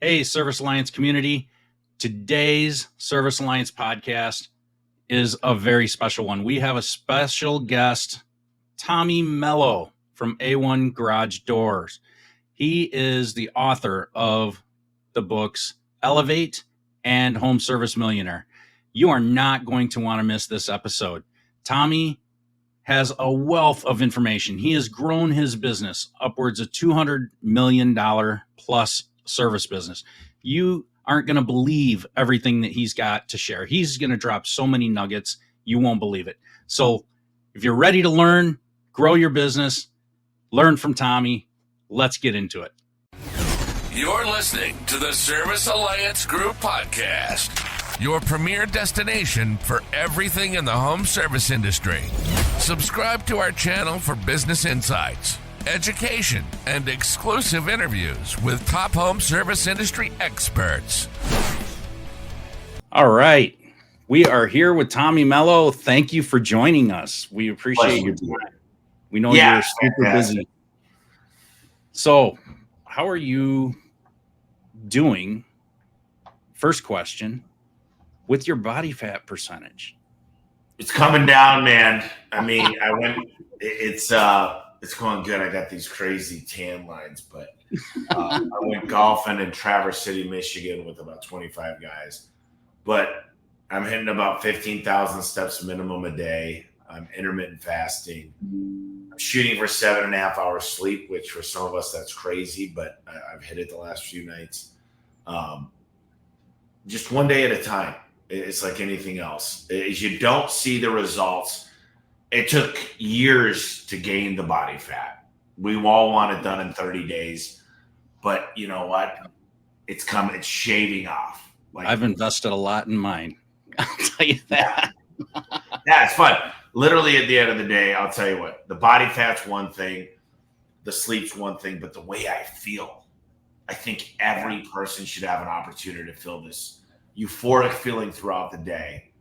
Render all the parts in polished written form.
Hey, Service Alliance community. Today's Service Alliance podcast is a very special one. We have a special guest, Tommy Mello from A1 Garage Doors. He is the author of the books Elevate and Home Service Millionaire. You are not going to want to miss this episode. Tommy has a wealth of information. He has grown his business upwards of $200 million plus service business. You aren't going to believe everything that he's got to share. He's going to drop so many nuggets, you won't believe it. So if you're ready to learn, grow your business, learn from Tommy, let's get into it. You're listening to the Service Alliance Group podcast, your premier destination for everything in the home service industry. Subscribe to our channel for business insights, education, and exclusive interviews with top home service industry experts. All right. We are here with Tommy Mello. Thank you for joining us. We appreciate your time. We know you're super busy. So, how are you doing? First question, with your body fat percentage? It's coming down, man. I mean, it's going good. I got these crazy tan lines, but I went golfing in Traverse City, Michigan with about 25 guys. But I'm hitting about 15,000 steps minimum a day. I'm intermittent fasting. I'm shooting for 7.5 hours sleep, which for some of us, that's crazy, but I've hit it the last few nights. Just one day at a time. It's like anything else. As you don't see the results, it took years to gain the body fat. We all want it done in 30 days, but you know what? It's shaving off. Like, I've invested a lot in mine. I'll tell you that. Yeah, it's fun. Literally at the end of the day, I'll tell you what, the body fat's one thing, the sleep's one thing, but the way I feel, I think every person should have an opportunity to feel this euphoric feeling throughout the day,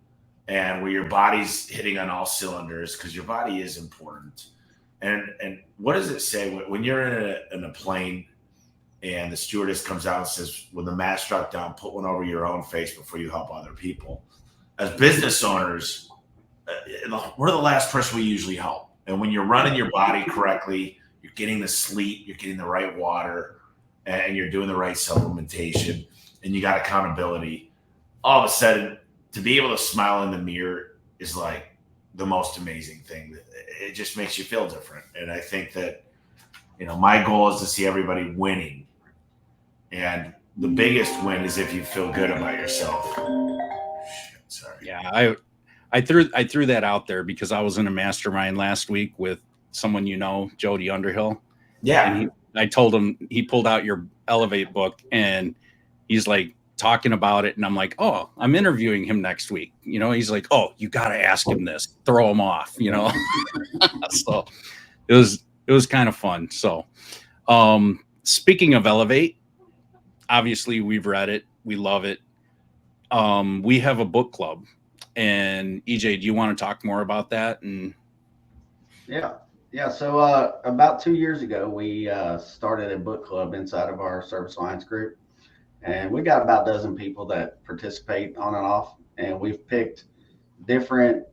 and where your body's hitting on all cylinders, because your body is important. And what does it say when you're in a plane and the stewardess comes out and says, when the mask struck down, put one over your own face before you help other people? As business owners, we're the last person we usually help. And when you're running your body correctly, you're getting the sleep, you're getting the right water, and you're doing the right supplementation, and you got accountability, all of a sudden, to be able to smile in the mirror is like the most amazing thing. It just makes you feel different. And I think that, my goal is to see everybody winning. And the biggest win is if you feel good about yourself. Sorry. Yeah, I threw that out there because I was in a mastermind last week with someone Jody Underhill. Yeah. And I told him, he pulled out your Elevate book and he's like talking about it. And I'm like, oh, I'm interviewing him next week. He's like, oh, you got to ask him this, throw him off, So it was kind of fun. So speaking of Elevate, obviously we've read it. We love it. We have a book club, and EJ, do you want to talk more about that? And Yeah. So about 2 years ago, we started a book club inside of our Service Alliance group, and we got about a dozen people that participate on and off. And we've picked different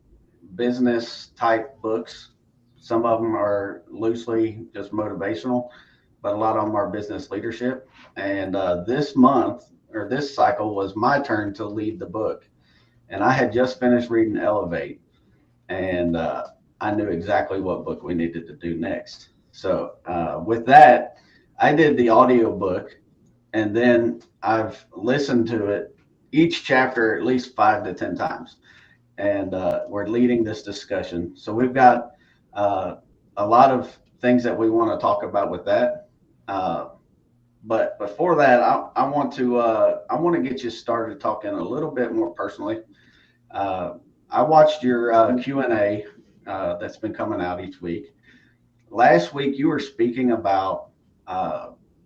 business type books. Some of them are loosely just motivational, but a lot of them are business leadership. And this cycle was my turn to lead the book. And I had just finished reading Elevate, and I knew exactly what book we needed to do next. So with that, I did the audio book, and then I've listened to it, each chapter at least 5 to 10 times. And we're leading this discussion. So we've got a lot of things that we want to talk about with that. But before that, I want to get you started talking a little bit more personally. I watched your Q&A that's been coming out each week. Last week, you were speaking about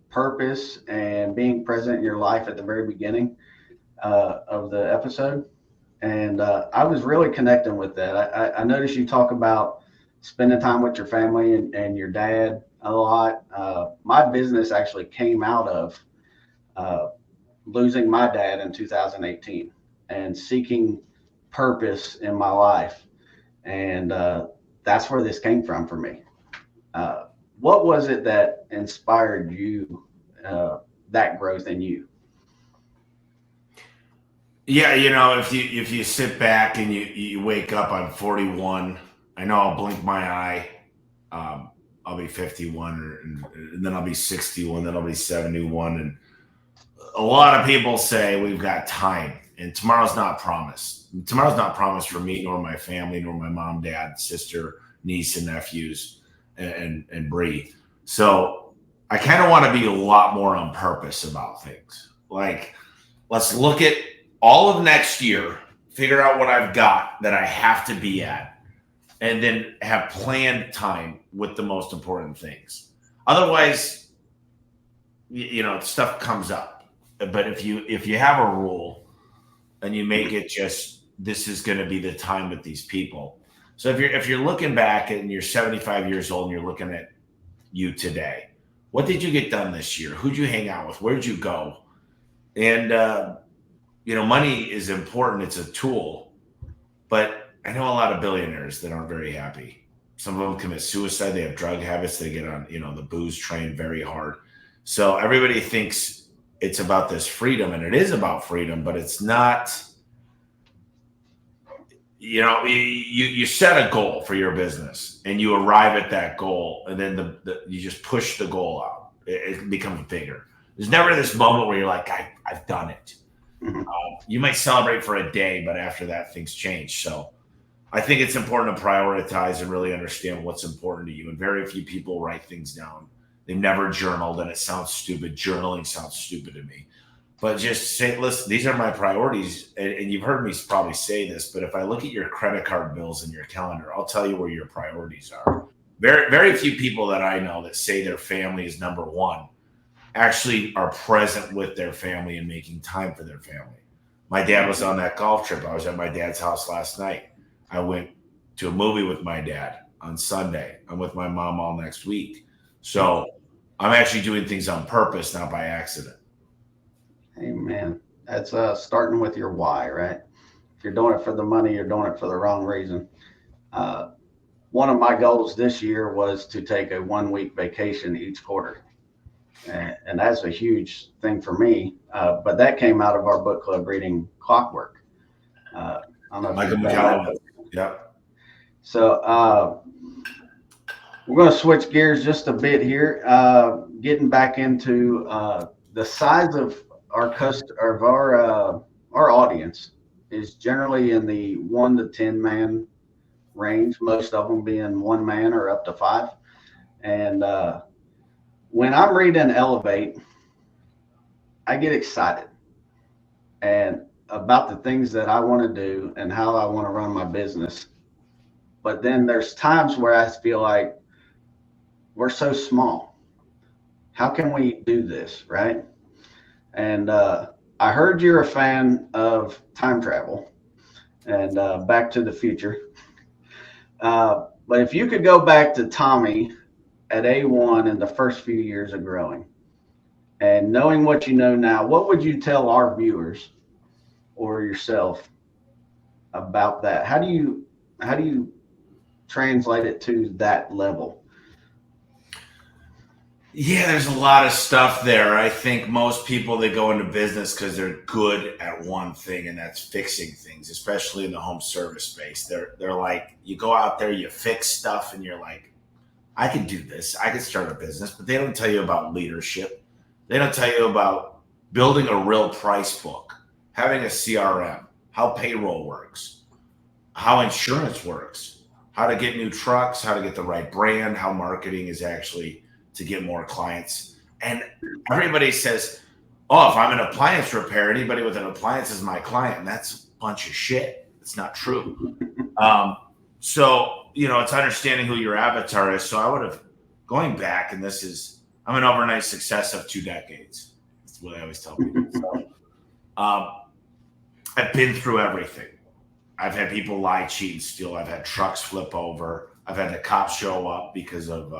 purpose and being present in your life at the very beginning of the episode. And I was really connecting with that. I noticed you talk about spending time with your family and your dad a lot. My business actually came out of losing my dad in 2018 and seeking purpose in my life. And that's where this came from for me. What was it that inspired you, that growth in you? Yeah, if you sit back and you wake up, I'm 41. I know I'll blink my eye. I'll be 51, and then I'll be 61, then I'll be 71. And a lot of people say we've got time, and tomorrow's not promised. Tomorrow's not promised for me, nor my family, nor my mom, dad, sister, niece, and nephews, and Bree. So I kind of want to be a lot more on purpose about things. Like, let's look at all of next year, figure out what I've got that I have to be at, and then have planned time with the most important things. Otherwise, stuff comes up. But if you have a rule and you make it just, this is going to be the time with these people. So if you're looking back and you're 75 years old and you're looking at you today, what did you get done this year? Who'd you hang out with? Where'd you go? And money is important. It's a tool, but I know a lot of billionaires that aren't very happy. Some of them commit suicide. They have drug habits. They get on, the booze train very hard. So everybody thinks it's about this freedom, and it is about freedom, but it's not. You set a goal for your business and you arrive at that goal, and then you just push the goal out. It becomes bigger. There's never this moment where you're like, I've done it. You might celebrate for a day, but after that, things change. So I think it's important to prioritize and really understand what's important to you. And very few people write things down. They've never journaled, and it sounds stupid. Journaling sounds stupid to me. But just say, listen, these are my priorities. And you've heard me probably say this, but if I look at your credit card bills and your calendar, I'll tell you where your priorities are. Very, very few people that I know that say their family is number one actually are present with their family and making time for their family. My dad was on that golf trip. I was at my dad's house last night. I went to a movie with my dad on Sunday. I'm with my mom all next week. So I'm actually doing things on purpose, not by accident. Amen. That's starting with your why, right? If you're doing it for the money, you're doing it for the wrong reason. One of my goals this year was to take a 1-week vacation each quarter. And that's a huge thing for me. But that came out of our book club reading Clockwork. I don't know if Michael McCallum. Yep. So we're going to switch gears just a bit here, getting back into the size of our audience is generally in the 1 to 10 man range. Most of them being 1 man or up to 5. And when I'm reading Elevate, I get excited and about the things that I want to do and how I want to run my business. But then there's times where I feel like we're so small. How can we do this, right? And I heard you're a fan of time travel and Back to the Future. But if you could go back to Tommy at A1 in the first few years of growing and knowing what you know now, what would you tell our viewers or yourself about that? How do you translate it to that level? Yeah, there's a lot of stuff there. I think most people that go into business because they're good at one thing, and that's fixing things, especially in the home service space. They're like, you go out there, you fix stuff, and you're like, I can do this. I can start a business. But they don't tell you about leadership. They don't tell you about building a real price book, having a CRM, how payroll works, how insurance works, how to get new trucks, how to get the right brand, how marketing is actually to get more clients. And everybody says, oh, if I'm an appliance repair, anybody with an appliance is my client. And that's a bunch of shit. It's not true. So, it's understanding who your avatar is. So I would have, going back, and I'm an overnight success of 2 decades. That's what I always tell people. So, I've been through everything. I've had people lie, cheat, and steal. I've had trucks flip over. I've had the cops show up because of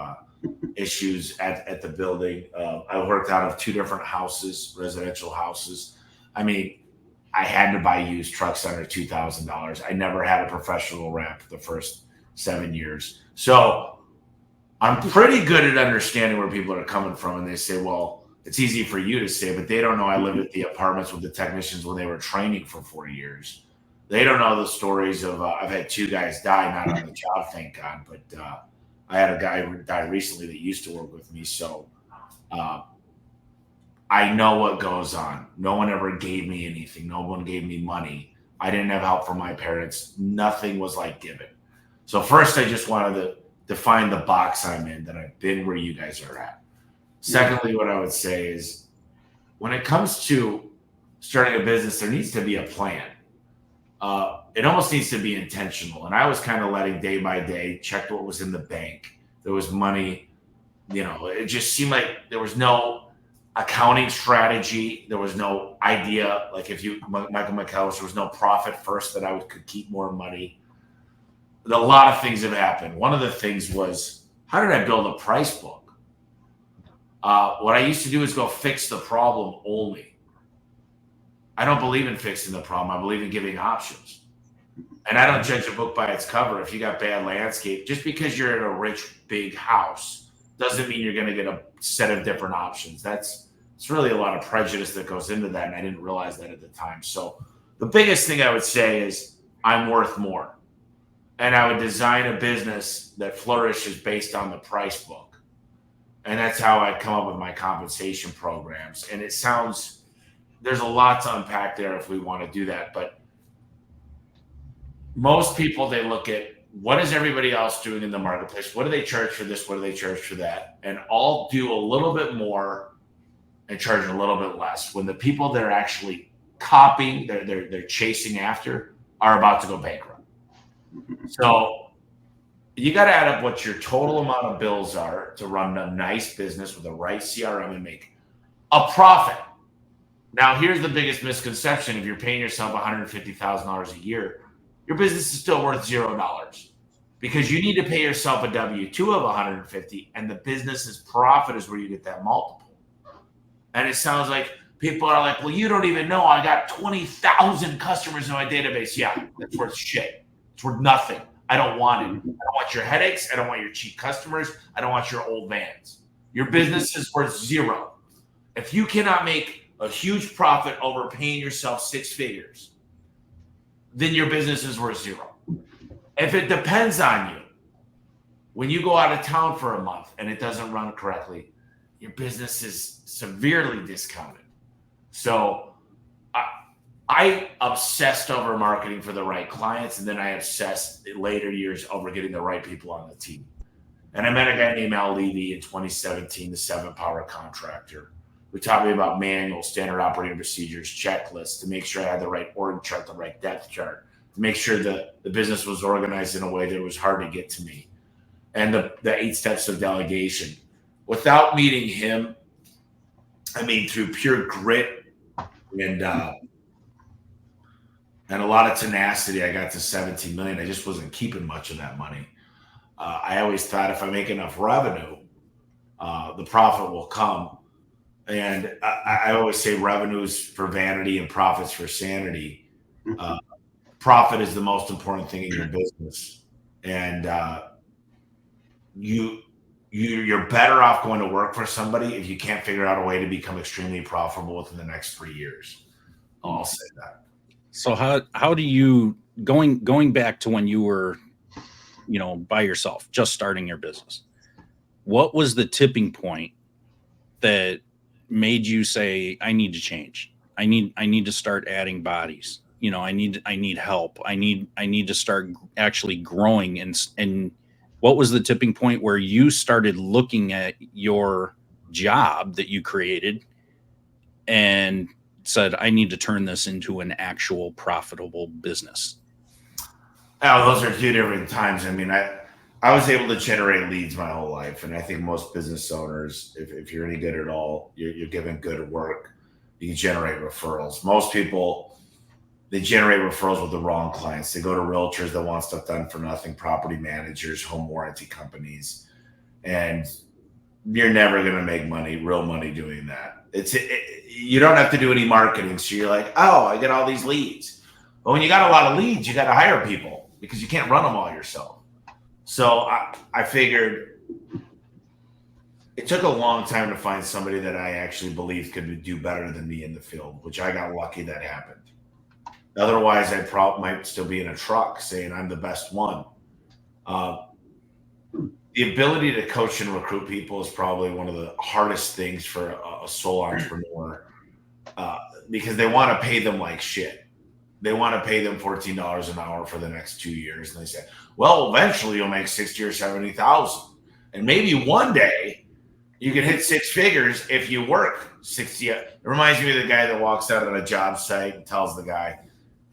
issues at the building. I worked out of 2 different houses, residential houses. I mean, I had to buy used trucks under $2,000. I never had a professional rep the first 7 years. So I'm pretty good at understanding where people are coming from. And they say, well, it's easy for you to say, but they don't know I lived at the apartments with the technicians when they were training for 4 years. They don't know the stories of, I've had 2 guys die, not on the job, thank God, but I had a guy die recently that used to work with me. So I know what goes on. No one ever gave me anything. No one gave me money. I didn't have help from my parents. Nothing was like given. So first, I just wanted to define the box I'm in, that I've been where you guys are at. Secondly, what I would say is when it comes to starting a business, there needs to be a plan. It almost needs to be intentional. And I was kind of letting day by day, checked what was in the bank. There was money, it just seemed like there was no accounting strategy. There was no idea. Like Michael McAllister, there was no profit first that I could keep more money. A lot of things have happened. One of the things was, how did I build a price book? What I used to do is go fix the problem only. I don't believe in fixing the problem. I believe in giving options. And I don't judge a book by its cover. If you got bad landscape, just because you're in a rich, big house doesn't mean you're going to get a set of different options. It's really a lot of prejudice that goes into that. And I didn't realize that at the time. So the biggest thing I would say is I'm worth more. And I would design a business that flourishes based on the price book. And that's how I come up with my compensation programs. And there's a lot to unpack there if we want to do that. But most people, they look at what is everybody else doing in the marketplace? What do they charge for this? What do they charge for that? And I'll do a little bit more and charge a little bit less when the people that are actually copying, they're chasing after, are about to go bankrupt. So you got to add up what your total amount of bills are to run a nice business with the right CRM and make a profit. Now, here's the biggest misconception. If you're paying yourself $150,000 a year, your business is still worth $0 because you need to pay yourself a W-2 of 150, and the business's profit is where you get that multiple. And it sounds like people are like, well, you don't even know I got 20,000 customers in my database. Yeah, that's worth shit. It's worth nothing. I don't want it. I don't want your headaches. I don't want your cheap customers. I don't want your old vans. Your business is worth $0. If you cannot make a huge profit over paying yourself 6 figures, then your business is worth $0. If it depends on you, when you go out of town for a month and it doesn't run correctly, your business is severely discounted. So I obsessed over marketing for the right clients, and then I obsessed in later years over getting the right people on the team. And I met a guy named Al Levy in 2017, the 7-power contractor, who taught me about manual standard operating procedures, checklists, to make sure I had the right org chart, the right depth chart, to make sure that the business was organized in a way that it was hard to get to me. And the 8 steps of delegation. Without meeting him, through pure grit and a lot of tenacity, I got to 17 million. I just wasn't keeping much of that money. I always thought if I make enough revenue, the profit will come. And I always say revenues for vanity and profits for sanity. Profit is the most important thing in your business. And you're better off going to work for somebody if you can't figure out a way to become extremely profitable within the next 3 years. I'll say that. So how do you, going back to when you were, by yourself, just starting your business, what was the tipping point that made you say, I need to change? I need to start adding bodies. I need help. I need to start actually growing. And what was the tipping point where you started looking at your job that you created and said, I need to turn this into an actual profitable business? Oh, those are 2 different times. I was able to generate leads my whole life. And I think most business owners, if you're any good at all, you're given good work, you can generate referrals. Most people, they generate referrals with the wrong clients. They go to realtors that want stuff done for nothing, property managers, home warranty companies. And you're never going to make money, real money, doing that. you don't have to do any marketing. So you're like, oh, I get all these leads. But when you got a lot of leads, you got to hire people because you can't run them all yourself. So I figured it took a long time to find somebody that I actually believed could do better than me in the field, which I got lucky that happened. Otherwise, I probably might still be in a truck saying I'm the best one. The ability to coach and recruit people is probably one of the hardest things for a sole entrepreneur because they want to pay them like shit. They want to pay them $14 an hour for the next 2 years. And they say, well, eventually you'll make 60 or 70,000. And maybe one day you can hit six figures if you work 60. It reminds me of the guy that walks out on a job site and tells the guy,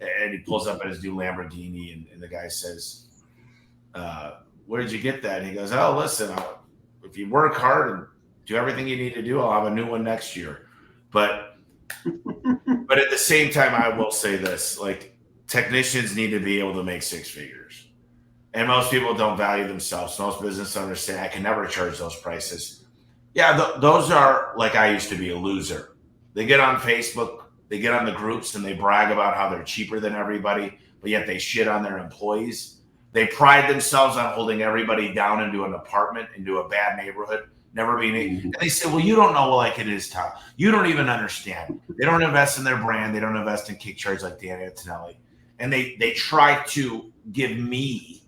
and he pulls up in his new Lamborghini, and the guy says, where did you get that? And he goes, oh, listen, if you work hard and do everything you need to do, I'll have a new one next year. But at the same time, I will say this, like, technicians need to be able to make six figures. And most people don't value themselves. Most business owners say, I can never charge those prices. Yeah, those are like I used to be a loser. They get on Facebook, they get on the groups, and they brag about how they're cheaper than everybody, but yet they shit on their employees. They pride themselves on holding everybody down into an apartment, into a bad neighborhood, never being able. And they say, well, you don't know like it is, Tom. You don't even understand. They don't invest in their brand. They don't invest in kick charge like Dan Antonelli. And they try to give me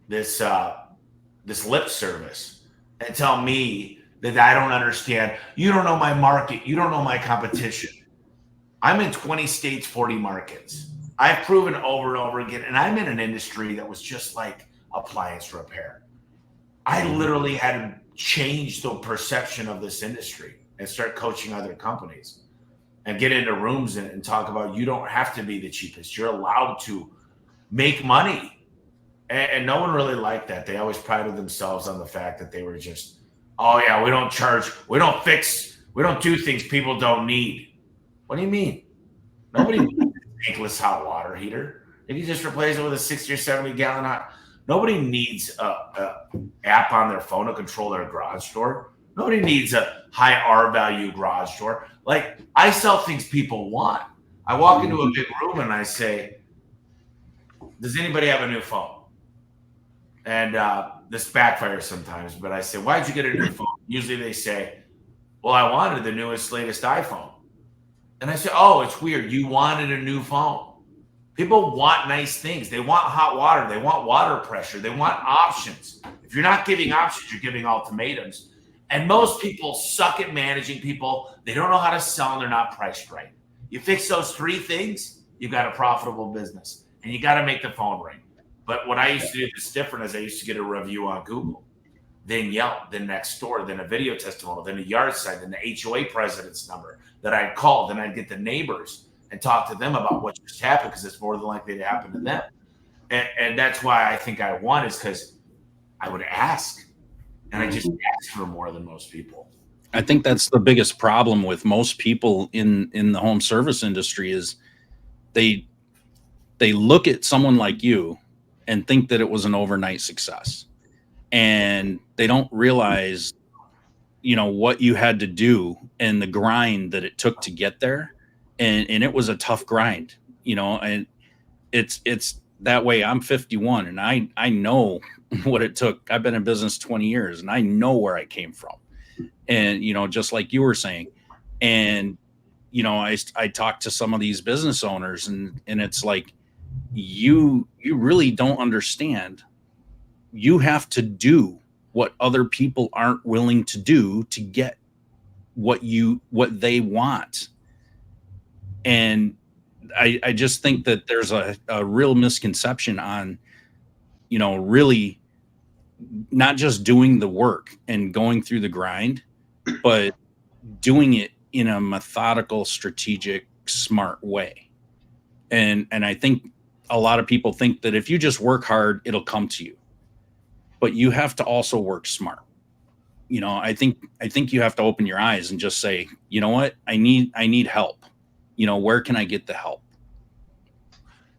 this lip service and tell me that I don't understand. You don't know my market. You don't know my competition. I'm in 20 states, 40 markets. I've proven over and over again, and I'm in an industry that was just like appliance repair. I literally had to change the perception of this industry and start coaching other companies and get into rooms and talk about you don't have to be the cheapest. You're allowed to make money. And no one really liked that. They always prided themselves on the fact that they were just, oh yeah, we don't charge, we don't fix, we don't do things people don't need. What do you mean? Nobody needs a tankless hot water heater. If you just replace it with a 60 or 70 gallon hot, nobody needs a app on their phone to control their garage door. Nobody needs a high R value garage door. Like, I sell things people want. I walk into a big room and I say, does anybody have a new phone? And this backfires sometimes, but I say, why'd you get a new phone? Usually they say, well, I wanted the newest, latest iPhone. And I say, oh, it's weird. You wanted a new phone. People want nice things. They want hot water. They want water pressure. They want options. If you're not giving options, you're giving ultimatums. And most people suck at managing people. They don't know how to sell, and they're not priced right. You fix those three things, you've got a profitable business. And you got to make the phone ring. But what I used to do that's different is I used to get a review on Google, then Yelp, then Nextdoor, then a video testimonial, then a yard sign, then the HOA president's number that I'd call. Then I'd get the neighbors and talk to them about what just happened because it's more than likely to happen to them. And that's why I think I won, is because I would ask. And I just ask for more than most people. I think that's the biggest problem with most people in the home service industry is they look at someone like you and think that it was an overnight success. And they don't realize, what you had to do and the grind that it took to get there. And it was a tough grind, and it's that way. I'm 51 and I know what it took. I've been in business 20 years and I know where I came from. And, just like you were saying, and, I talked to some of these business owners and it's like, you really don't understand. You have to do what other people aren't willing to do to get what they want. And I just think that there's a real misconception on, really not just doing the work and going through the grind, but doing it in a methodical, strategic, smart way. And I think a lot of people think that if you just work hard, it'll come to you. But you have to also work smart. I think you have to open your eyes and just say, you know what? I need help. Where can I get the help?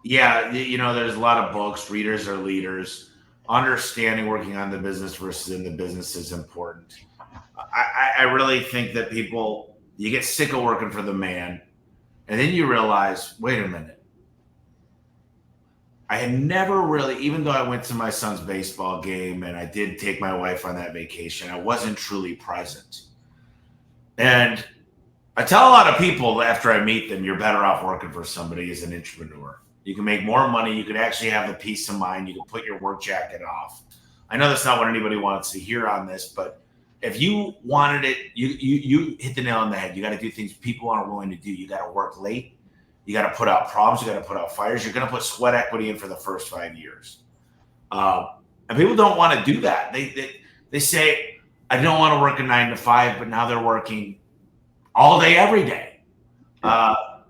Yeah, there's a lot of books. Readers are leaders. Understanding working on the business versus in the business is important. I really think that people You get sick of working for the man. And then you realize, wait a minute. I had never really, even though I went to my son's baseball game and I did take my wife on that vacation, I wasn't truly present. And I tell a lot of people after I meet them, you're better off working for somebody as an entrepreneur. You can make more money. You can actually have the peace of mind. You can put your work jacket off. I know that's not what anybody wants to hear on this, but if you wanted it, you hit the nail on the head. You got to do things people aren't willing to do. You got to work late. You got to put out problems. You got to put out fires. You're going to put sweat equity in for the first 5 years. And people don't want to do that. They say, I don't want to work a 9 to 5, but now they're working all day, every day.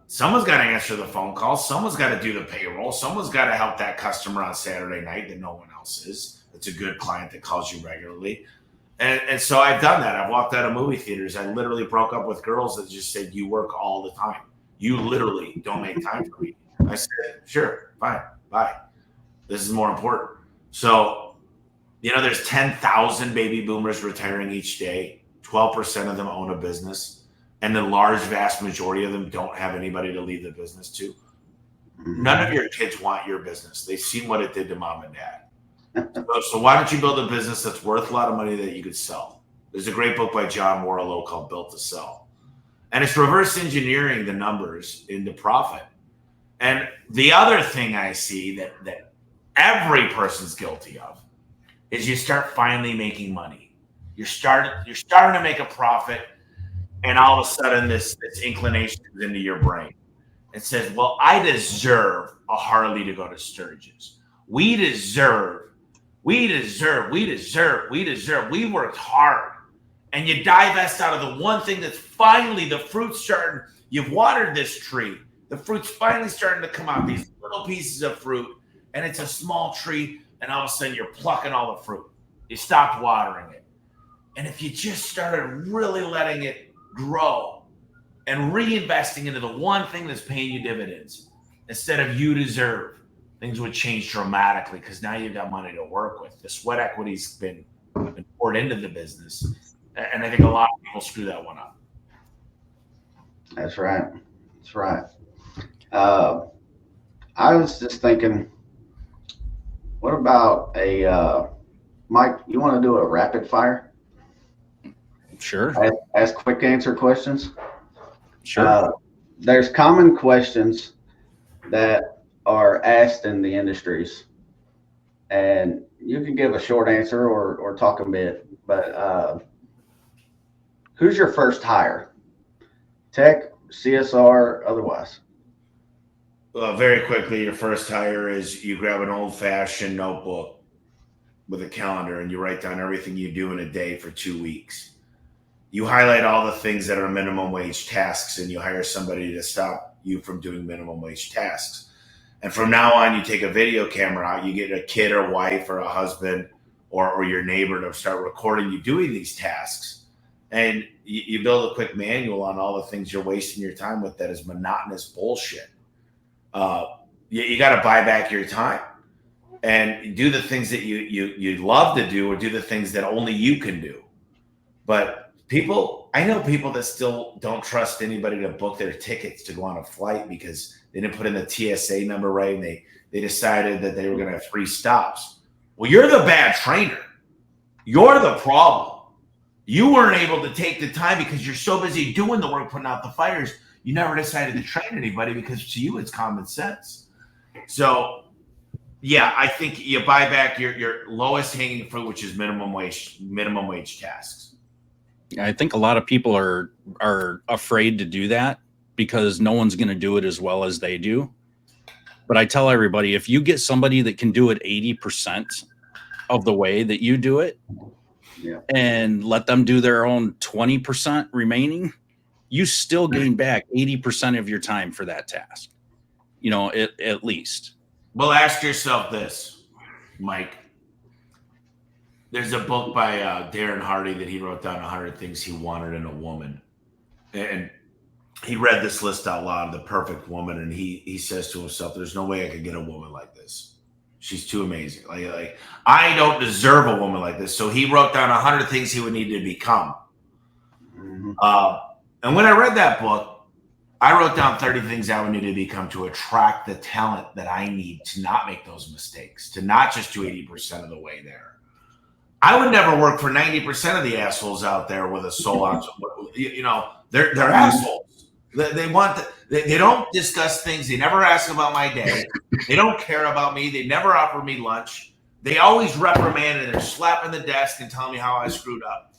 Someone's got to answer the phone calls. Someone's got to do the payroll. Someone's got to help that customer on Saturday night that no one else is. It's a good client that calls you regularly. And so I've done that. I've walked out of movie theaters. I literally broke up with girls that just said, you work all the time. You literally don't make time for me. I said, sure, fine, bye. This is more important. So, there's 10,000 baby boomers retiring each day. 12% of them own a business. And the large, vast majority of them don't have anybody to leave the business to. None of your kids want your business. They've seen what it did to mom and dad. So why don't you build a business that's worth a lot of money that you could sell? There's a great book by John Morello called Built to Sell. And it's reverse engineering the numbers into profit. And the other thing I see that every person's guilty of is you start finally making money. You're starting to make a profit, and all of a sudden this inclination is into your brain. It says, well, I deserve a Harley to go to Sturgis. We worked hard. And you divest out of the one thing that's finally the fruit's starting. You've watered this tree. The fruit's finally starting to come out, these little pieces of fruit. And it's a small tree. And all of a sudden you're plucking all the fruit. You stopped watering it. And if you just started really letting it grow and reinvesting into the one thing that's paying you dividends instead of you deserve, things would change dramatically because now you've got money to work with. The sweat equity's been poured into the business. And I think a lot of people screw that one up. That's right. I was just thinking, what about Mike, you want to do a rapid fire? Sure. Ask quick answer questions? Sure. There's common questions that are asked in the industries, and you can give a short answer or talk a bit, but who's your first hire? Tech, CSR, otherwise? Well, very quickly, your first hire is you grab an old-fashioned notebook with a calendar and you write down everything you do in a day for 2 weeks. You highlight all the things that are minimum wage tasks and you hire somebody to stop you from doing minimum wage tasks. And from now on, you take a video camera out, you get a kid or wife or a husband or your neighbor to start recording you doing these tasks. And you build a quick manual on all the things you're wasting your time with that is monotonous bullshit. You got to buy back your time and do the things that you love to do or do the things that only you can do. But I know people that still don't trust anybody to book their tickets to go on a flight because they didn't put in the TSA number right and they decided that they were going to have 3 stops. Well, you're the bad trainer. You're the problem. You weren't able to take the time because you're so busy doing the work, putting out the fires. You never decided to train anybody because to you, it's common sense. So, yeah, I think you buy back your lowest hanging fruit, which is minimum wage tasks. I think a lot of people are afraid to do that because no one's going to do it as well as they do. But I tell everybody, if you get somebody that can do it 80% of the way that you do it, and let them do their own 20% remaining, you still gain back 80% of your time for that task, at least. Well, ask yourself this, Mike. There's a book by Darren Hardy that he wrote down 100 things he wanted in a woman. And he read this list out loud, the perfect woman. And he says to himself, there's no way I could get a woman like this. She's too amazing. Like I don't deserve a woman like this. So he wrote down 100 things he would need to become. Mm-hmm. And when I read that book, I wrote down 30 things I would need to become to attract the talent that I need to not make those mistakes, to not just do 80% of the way there. I would never work for 90% of the assholes out there with a soul out. You know, they're assholes. They don't discuss things. They never ask about my day. They don't care about me. They never offer me lunch. They always reprimand and they're slapping the desk and telling me how I screwed up.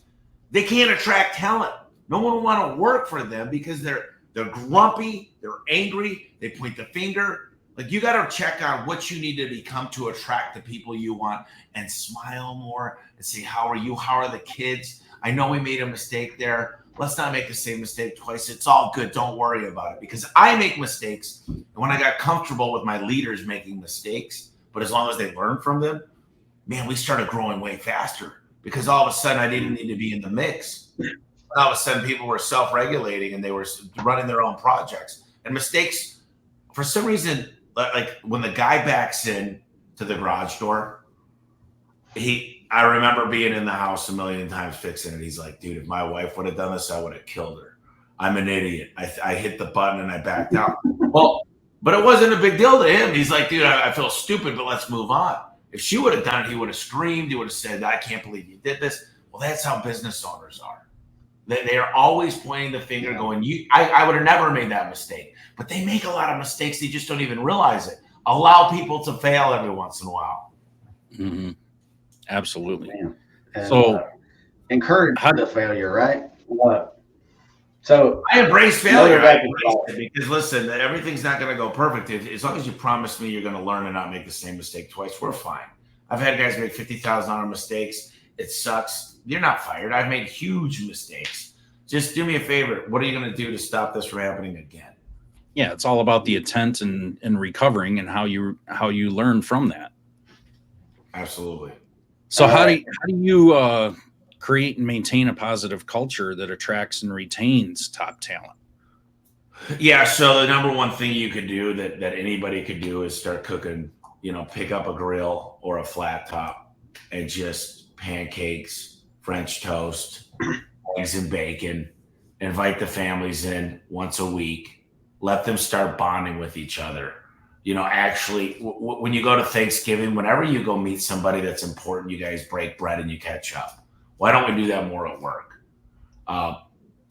They can't attract talent. No one will want to work for them because they're grumpy, they're angry, they point the finger. Like, you got to check on what you need to become to attract the people you want, and smile more and say, how are you? How are the kids? I know we made a mistake there. Let's not make the same mistake twice. It's all good. Don't worry about it, because I make mistakes. And when I got comfortable with my leaders making mistakes, but as long as they learn from them, man, we started growing way faster, because all of a sudden I didn't need to be in the mix. All of a sudden people were self-regulating and they were running their own projects. And mistakes, for some reason, like when the guy backs in to the garage door, I remember being in the house a million times fixing it. He's like, dude, if my wife would have done this, I would have killed her. I'm an idiot. I hit the button and I backed out. Well, but it wasn't a big deal to him. He's like, dude, I feel stupid, but let's move on. If she would have done it, he would have screamed. He would have said, I can't believe you did this. Well, that's how business owners are. They are always pointing the finger going, I would have never made that mistake. But they make a lot of mistakes. They just don't even realize it. Allow people to fail every once in a while. Mm-hmm. Absolutely. And, so encourage the failure, right? So I embrace failure. I embrace it because, listen, everything's not going to go perfect. As long as you promise me you're going to learn and not make the same mistake twice, we're fine. I've had guys make $50,000 mistakes. It sucks. You're not fired. I've made huge mistakes. Just do me a favor. What are you going to do to stop this from happening again? Yeah, it's all about the intent and recovering and how you learn from that. Absolutely. So how do you create and maintain a positive culture that attracts and retains top talent? Yeah, so the number one thing you could do that anybody could do is start cooking, pick up a grill or a flat top and just pancakes, French toast, eggs and bacon, invite the families in once a week, let them start bonding with each other. Actually, when you go to Thanksgiving, whenever you go meet somebody that's important, you guys break bread and you catch up. Why don't we do that more at work?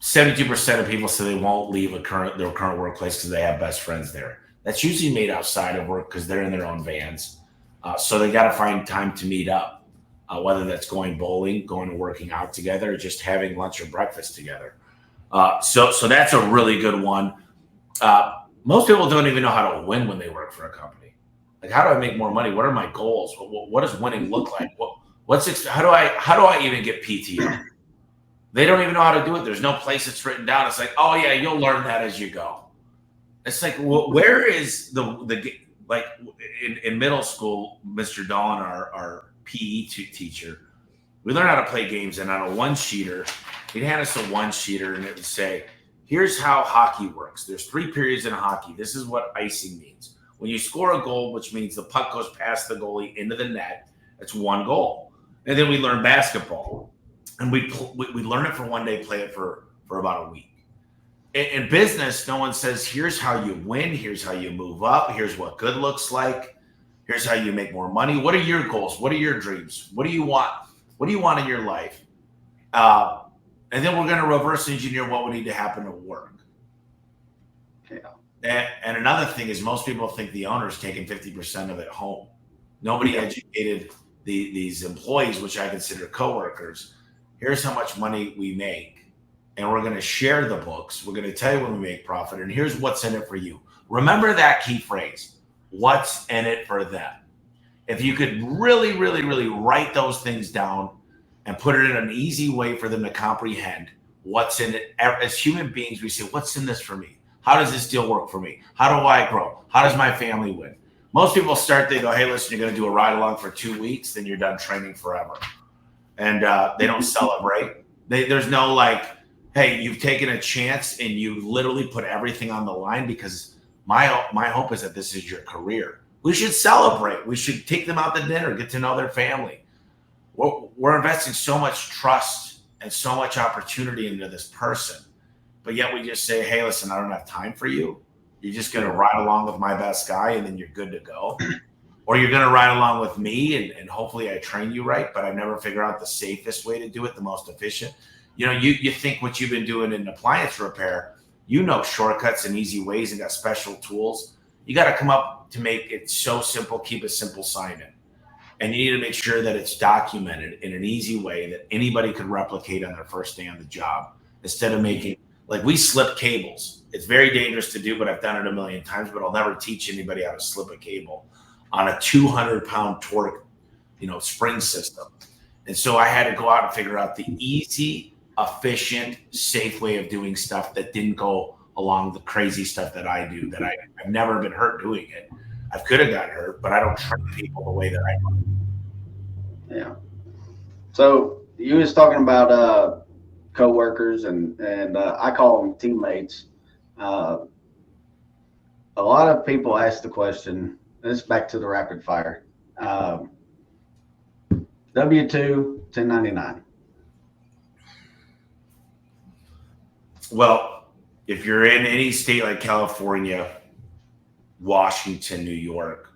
72% of people say they won't leave their current workplace because they have best friends there. That's usually made outside of work because they're in their own vans. So they got to find time to meet up, whether that's going bowling, going and working out together, or just having lunch or breakfast together. So that's a really good one. Most people don't even know how to win when they work for a company. Like, how do I make more money? What are my goals? What does winning look like? How do I even get PTO? They don't even know how to do it. There's no place it's written down. It's like, oh yeah, you'll learn that as you go. It's like, where is the like in middle school, Mr. Dolan, our PE teacher, we learned how to play games, and on a one-sheeter, he'd hand us a one-sheeter, and it would say, here's how hockey works. There's 3 periods in hockey. This is what icing means. When you score a goal, which means the puck goes past the goalie into the net, that's 1 goal. And then we learn basketball. And we learn it for one day, play it for about a week. In business, no one says, here's how you win. Here's how you move up. Here's what good looks like. Here's how you make more money. What are your goals? What are your dreams? What do you want? What do you want in your life? And then we're going to reverse engineer what would need to happen to work. Yeah. And another thing is, most people think the owner's taking 50% of it home. Nobody educated these employees, which I consider coworkers. Here's how much money we make, and we're going to share the books. We're going to tell you when we make profit, and here's what's in it for you. Remember that key phrase, what's in it for them. If you could really, really, really write those things down and put it in an easy way for them to comprehend what's in it. As human beings, we say, what's in this for me? How does this deal work for me? How do I grow? How does my family win? Most people they go, hey, listen, you're going to do a ride along for 2 weeks, then you're done training forever. And they don't celebrate. There's no like, hey, you've taken a chance and you literally put everything on the line, because my hope is that this is your career. We should celebrate. We should take them out to dinner, get to know their family. We're investing so much trust and so much opportunity into this person. but yet we just say, hey, listen, I don't have time for you. You're just going to ride along with my best guy and then you're good to go. Or you're going to ride along with me and hopefully I train you right, but I've never figured out the safest way to do it, the most efficient. You know, you think what you've been doing in appliance repair, you know, shortcuts and easy ways and got special tools. You got to come up to make it so simple, keep a simple sign in. And you need to make sure that it's documented in an easy way that anybody could replicate on their first day on the job. Instead of making, like, we slip cables. It's very dangerous to do, but I've done it a million times, but I'll never teach anybody how to slip a cable on a 200-pound torque, you know, spring system. And so I had to go out and figure out the easy, efficient, safe way of doing stuff that didn't go along the crazy stuff that I do, that I've never been hurt doing it. I could have got hurt, but I don't train people the way that I do. Yeah. So you was talking about coworkers and I call them teammates. A lot of people ask the question, and it's back to the rapid fire. W-2, 1099. Well, if you're in any state like California, Washington, New York,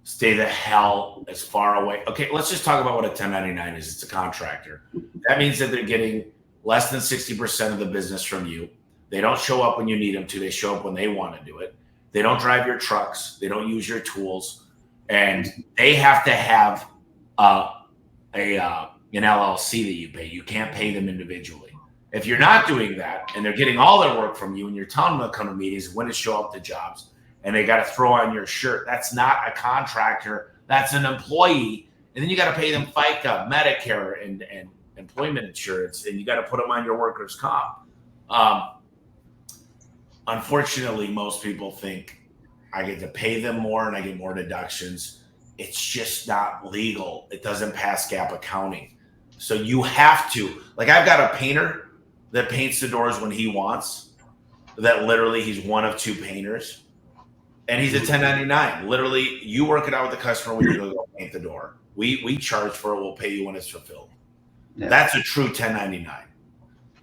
stay the hell as far away. Okay, let's just talk about what a 1099 is. It's a contractor. That means that they're getting less than 60% of the business from you. They don't show up when you need them to. They show up when they want to do it. They don't drive your trucks. They don't use your tools. And they have to have an LLC that you pay. You can't pay them individually. If you're not doing that and they're getting all their work from you and you're telling them to come to meetings, when to show up to jobs, and they got to throw on your shirt, that's not a contractor. That's an employee. And then you got to pay them FICA, Medicare, and employment insurance, and you got to put them on your workers' comp. Unfortunately, most people think I get to pay them more and I get more deductions. It's just not legal. It doesn't pass GAAP accounting. So you have to, like, I've got a painter that paints the doors when he wants, that literally he's one of two painters. And he's a 1099. Literally, you work it out with the customer when you go paint the door. We charge for it. We'll pay you when it's fulfilled. Yeah. That's a true 1099.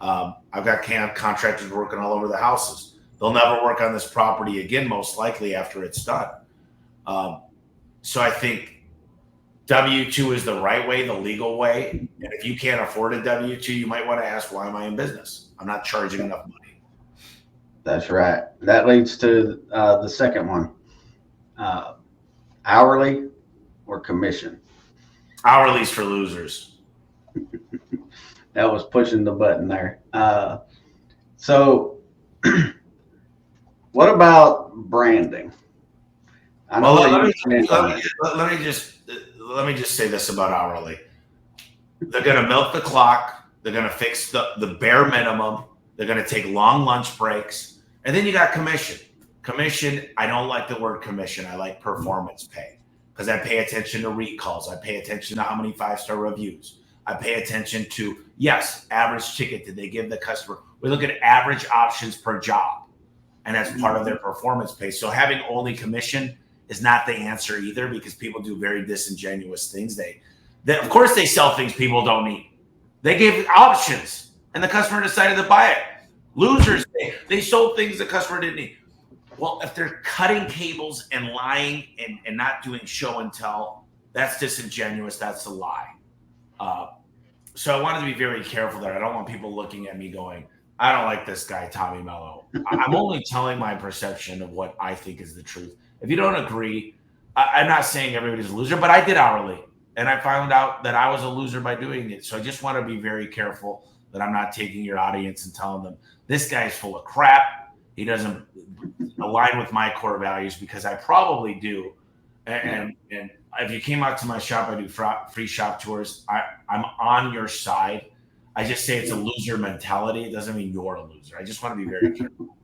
I've got contractors working all over the houses. They'll never work on this property again, most likely after it's done. So I think W-2 is the right way, the legal way. And if you can't afford a W-2, you might want to ask, why am I in business? I'm not charging enough money. That's right. That leads to the second one. Hourly or commission? Hourly's for losers. That was pushing the button there. So what about branding? Well, let me just say this about hourly. They're going to milk the clock. They're going to fix the bare minimum. They're going to take long lunch breaks. And then you got commission. Commission, I don't like the word commission. I like performance pay because I pay attention to recalls. I pay attention to how many 5-star reviews. I pay attention to, yes, average ticket. Did they give the customer? We look at average options per job, and that's part of their performance pay. So having only commission is not the answer either, because people do very disingenuous things. They of course, they sell things people don't need. They gave options, and the customer decided to buy it. Losers, they sold things the customer didn't need. Well, if they're cutting cables and lying and not doing show and tell, that's disingenuous. That's a lie. So I wanted to be very careful there. I don't want people looking at me going, I don't like this guy, Tommy Mello. I'm only telling my perception of what I think is the truth. If you don't agree, I'm not saying everybody's a loser, but I did hourly. And I found out that I was a loser by doing it. So I just want to be very careful that I'm not taking your audience and telling them, this guy's full of crap. He doesn't align with my core values, because I probably do. And if you came out to my shop, I do free shop tours. I'm on your side. I just say it's a loser mentality. It doesn't mean you're a loser. I just want to be very careful.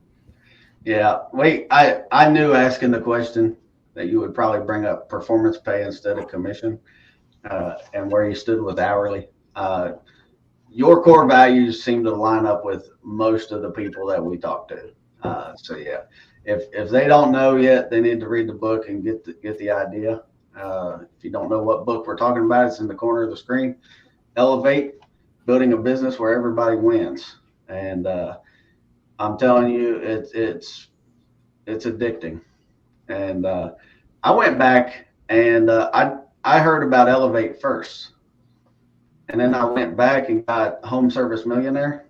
Yeah. Wait, I knew asking the question that you would probably bring up performance pay instead of commission, and where you stood with hourly. Your core values seem to line up with most of the people that we talk to. So yeah, if they don't know yet, they need to read the book and get the idea. If you don't know what book we're talking about, it's in the corner of the screen. Elevate, building a business where everybody wins. And I'm telling you, it's addicting. And I went back and I heard about Elevate first, and then I went back and got Home Service Millionaire,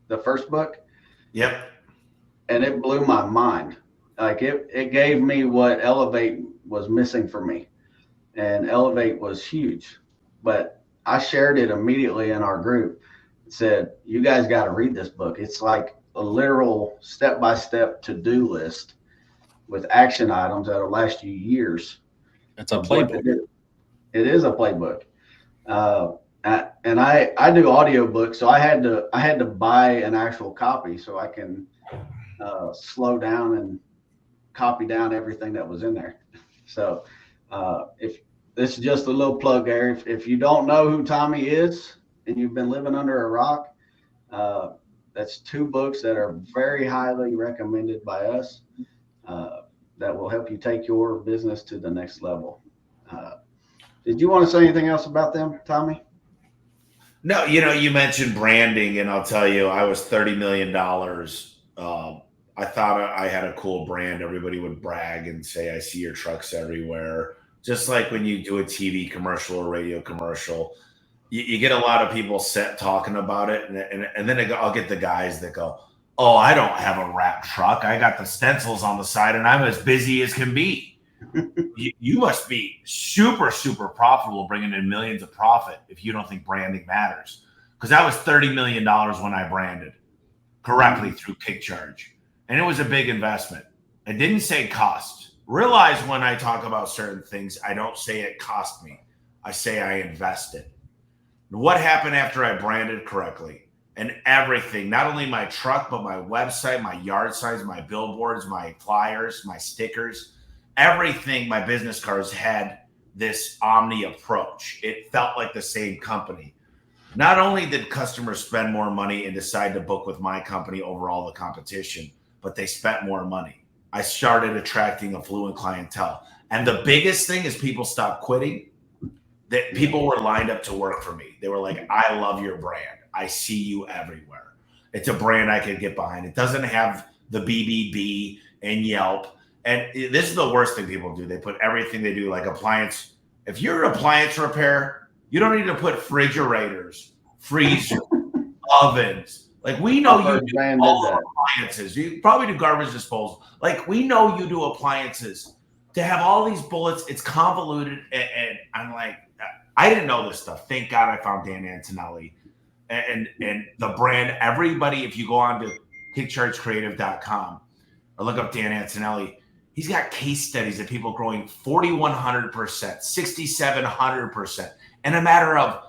the first book, Yep. and it blew my mind. Like it gave me what Elevate was missing for me, and Elevate was huge. But I shared it immediately in our group. Said, "You guys got to read this book. It's like a literal step-by-step to-do list with action items that'll last you years." It's a playbook. It is a playbook. And I do audiobooks, so I had to buy an actual copy so I can slow down and copy down everything that was in there. So if this is just a little plug there, if you don't know who Tommy is and you've been living under a rock, that's 2 books that are very highly recommended by us that will help you take your business to the next level. Did you want to say anything else about them, Tommy? No, you mentioned branding, and I'll tell you, I was $30 million. I thought I had a cool brand. Everybody would brag and say, I see your trucks everywhere. Just like when you do a TV commercial or radio commercial, you get a lot of people set talking about it. And then I'll get the guys that go, oh, I don't have a wrap truck. I got the stencils on the side and I'm as busy as can be. You must be super, super profitable, bringing in millions of profit if you don't think branding matters. Because that was $30 million when I branded correctly through Kick Charge. And it was a big investment. I didn't say cost. Realize when I talk about certain things, I don't say it cost me. I say I invested. What happened after I branded correctly? And everything, not only my truck, but my website, my yard signs, my billboards, my flyers, my stickers, everything, my business cards had this omni approach. It felt like the same company. Not only did customers spend more money and decide to book with my company over all the competition, but they spent more money. I started attracting affluent clientele. And the biggest thing is people stopped quitting. That people were lined up to work for me. They were like, I love your brand. I see you everywhere. It's a brand I could get behind. It doesn't have the BBB and Yelp. And this is the worst thing people do. They put everything they do like appliance. If you're an appliance repair, you don't need to put refrigerators, freezers, ovens. Like we know you do all appliances. You probably do garbage disposal. Like we know you do appliances. To have all these bullets, it's convoluted. And I'm like, I didn't know this stuff. Thank God I found Dan Antonelli and the brand. Everybody, if you go on to kickchargecreative.com or look up Dan Antonelli, he's got case studies of people growing 4,100%, 6,700% in a matter of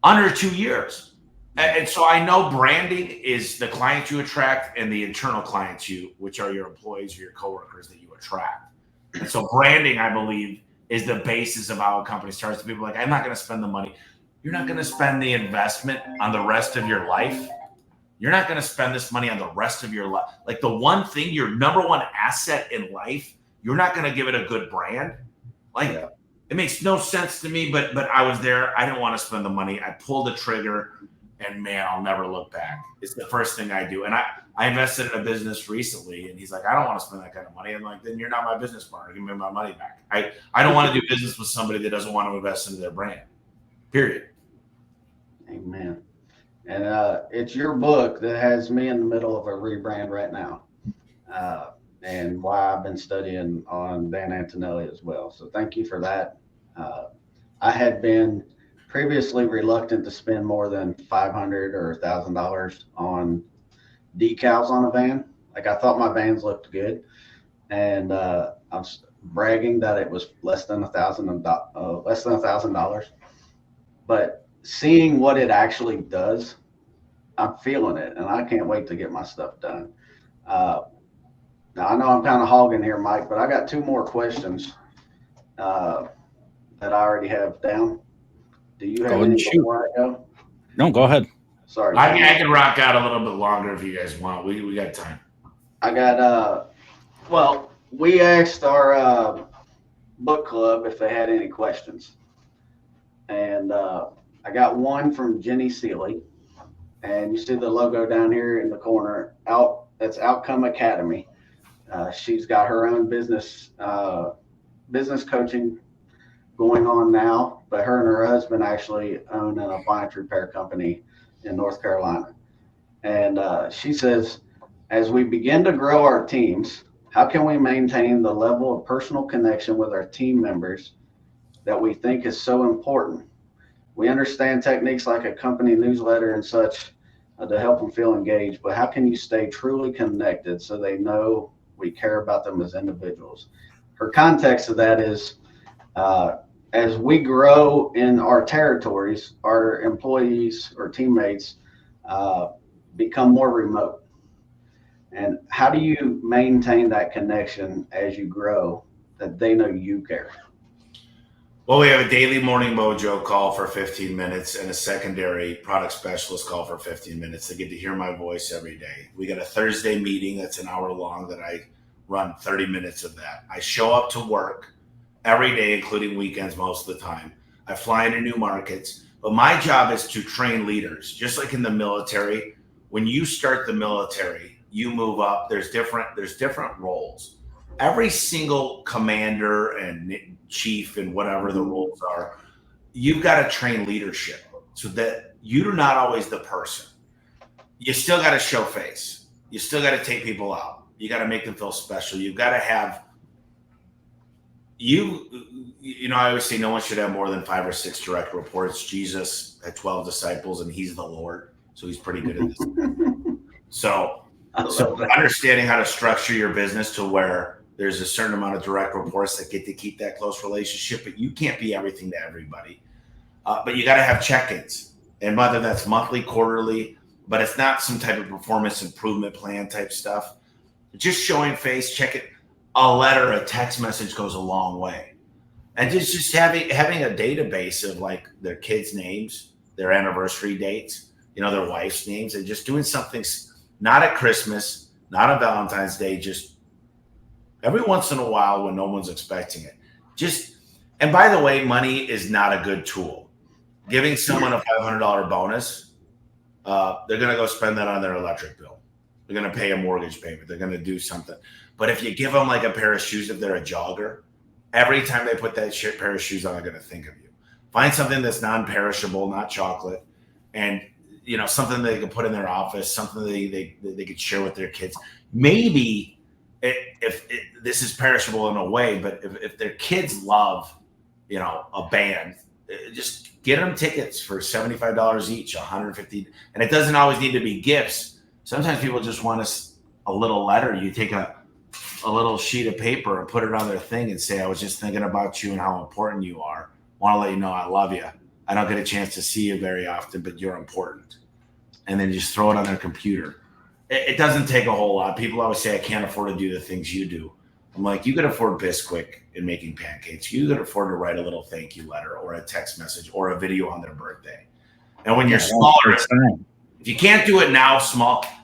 under 2 years. And so I know branding is the clients you attract and the internal clients which are your employees or your coworkers that you attract. And so branding, I believe, is the basis of how a company starts. People are like, I'm not going to spend the money. You're not going to spend the investment on the rest of your life. You're not going to spend this money on the rest of your life. Like the one thing, your number one asset in life, you're not going to give it a good brand. Like it makes no sense to me, but I was there. I didn't want to spend the money. I pulled the trigger and man, I'll never look back. It's the first thing I do. And I invested in a business recently and he's like, I don't want to spend that kind of money. I'm like, then you're not my business partner. Give me my money back. I don't want to do business with somebody that doesn't want to invest into their brand, period. Amen. And it's your book that has me in the middle of a rebrand right now. And why I've been studying on Dan Antonelli as well. So thank you for that. I had been previously reluctant to spend more than $500 or $1,000 on decals on a van. Like I thought my vans looked good, and I was bragging that it was less than $1,000. But seeing what it actually does, I'm feeling it, and I can't wait to get my stuff done. Now I know I'm kind of hogging here, Mike, but I got 2 more questions that I already have down. Do you have any before I go? No, go ahead. Sorry. I can rock out a little bit longer if you guys want. We got time. I got well, we asked our book club if they had any questions. And I got one from Jenny Seeley. And you see the logo down here in the corner, out That's Outcome Academy. She's got her own business coaching going on now, but her and her husband actually own an appliance repair company in North Carolina. And she says, as we begin to grow our teams, how can we maintain the level of personal connection with our team members that we think is so important? We understand techniques like a company newsletter and such to help them feel engaged, but how can you stay truly connected so they know we care about them as individuals? Her context of that is, as we grow in our territories, our employees or teammates become more remote. And how do you maintain that connection as you grow, that they know you care? Well, we have a daily morning mojo call for 15 minutes and a secondary product specialist call for 15 minutes. They get to hear my voice every day. We got a Thursday meeting that's an hour long that I run 30 minutes of that. I show up to work every day, including weekends most of the time. I fly into new markets, but my job is to train leaders. Just like in the military, when you start the military, you move up, there's different roles. Every single commander and chief and whatever the roles are, you've got to train leadership so that you're not always the person. You still got to show face. You still got to take people out. You got to make them feel special. You've got to have I always say no one should have more than 5 or 6 direct reports. Jesus had 12 disciples and he's the Lord. So he's pretty good at this. So understanding how to structure your business to where there's a certain amount of direct reports that get to keep that close relationship, but you can't be everything to everybody. But you got to have check-ins, and whether that's monthly, quarterly, but it's not some type of performance improvement plan type stuff. Just showing face, check it. A letter, a text message goes a long way. And just having a database of like their kids' names, their anniversary dates, their wife's names, and just doing something not at Christmas, not on Valentine's Day, just every once in a while when no one's expecting it. And by the way, money is not a good tool. Giving someone a $500 bonus, they're going to go spend that on their electric bill. They're going to pay a mortgage payment. They're going to do something. But if you give them like a pair of shoes, if they're a jogger, every time they put that pair of shoes on, they're going to think of you. Find something that's non-perishable, not chocolate, and something they can put in their office, something they could share with their kids. Maybe if this is perishable in a way, but if their kids love, a band, just get them tickets for $75 each, $150, and it doesn't always need to be gifts. Sometimes people just want a little letter. You take a little sheet of paper and put it on their thing and say, I was just thinking about you and how important you are. Want to let you know I love you. I don't get a chance to see you very often, but you're important. And then just throw it on their computer. It doesn't take a whole lot. People always say, I can't afford to do the things you do. I'm like, you could afford Bisquick and making pancakes. You could afford to write a little thank you letter or a text message or a video on their birthday. And when you're smaller, if you can't do it now,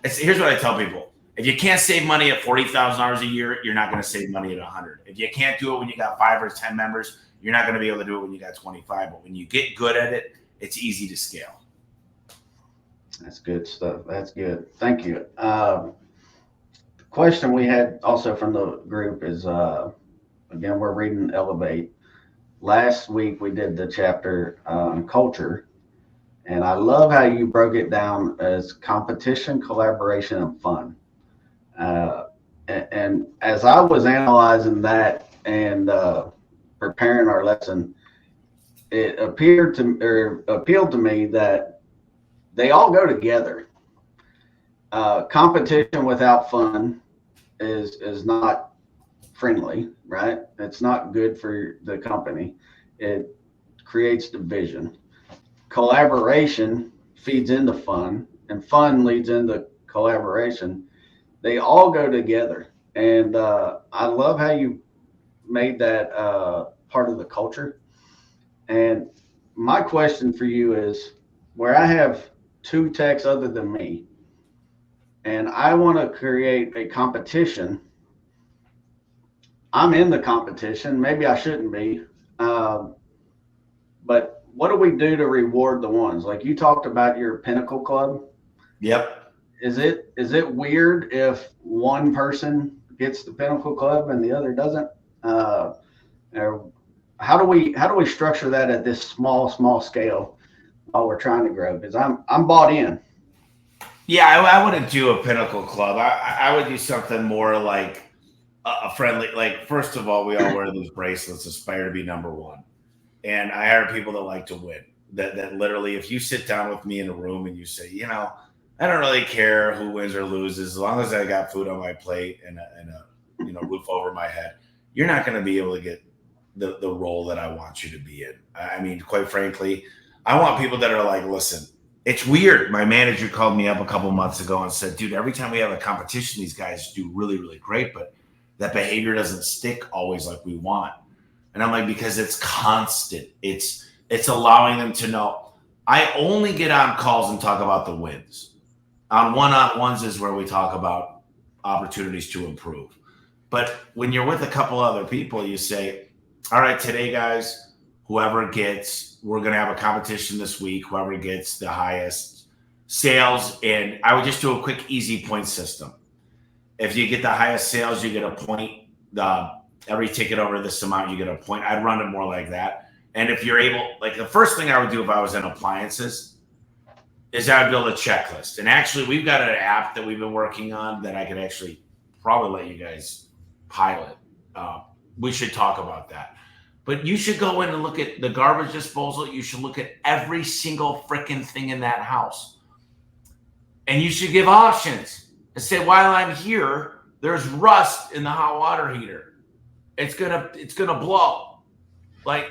here's what I tell people. If you can't save money at $40,000 a year, you're not going to save money at 100. If you can't do it when you got 5 or 10 members, you're not going to be able to do it when you got 25. But when you get good at it, it's easy to scale. That's good stuff. That's good. Thank you. The question we had also from the group is, again, we're reading Elevate. Last week we did the chapter on culture, and I love how you broke it down as competition, collaboration, and fun. And as I was analyzing that and preparing our lesson, it appealed to me that they all go together. Competition without fun is not friendly, right? It's not good for the company. It creates division. Collaboration feeds into fun, and fun leads into collaboration. They all go together. And I love how you made that part of the culture. And my question for you is, where I have 2 techs other than me, and I want to create a competition, I'm in the competition. Maybe I shouldn't be. But what do we do to reward the ones? Like you talked about your Pinnacle Club. Yep. is it weird if one person gets the Pinnacle Club and the other doesn't? Or how do we structure that at this small scale while we're trying to grow? Because I'm bought in. Yeah, I wouldn't do a Pinnacle Club. I would do something more like a friendly. Like, first of all, we all wear these bracelets, aspire to be number one, and I hire people that like to win. That literally, if you sit down with me in a room and you say, I don't really care who wins or loses, as long as I got food on my plate and a roof over my head, you're not going to be able to get the role that I want you to be in. I mean, quite frankly, I want people that are like, listen, it's weird. My manager called me up a couple months ago and said, dude, every time we have a competition, these guys do really, really great, but that behavior doesn't stick always like we want. And I'm like, because it's constant. It's allowing them to know. I only get on calls and talk about the wins. On one-on-ones is where we talk about opportunities to improve. But when you're with a couple other people, you say, all right, today, guys, we're going to have a competition this week. Whoever gets the highest sales, and I would just do a quick, easy point system. If you get the highest sales, you get a point. Every ticket over this amount, you get a point. I'd run it more like that. And if you're able, like the first thing I would do if I was in appliances is I would build a checklist. And actually, we've got an app that we've been working on that I could actually probably let you guys pilot. We should talk about that. But you should go in and look at the garbage disposal. You should look at every single freaking thing in that house. And you should give options and say, while I'm here, there's rust in the hot water heater. It's gonna blow. Like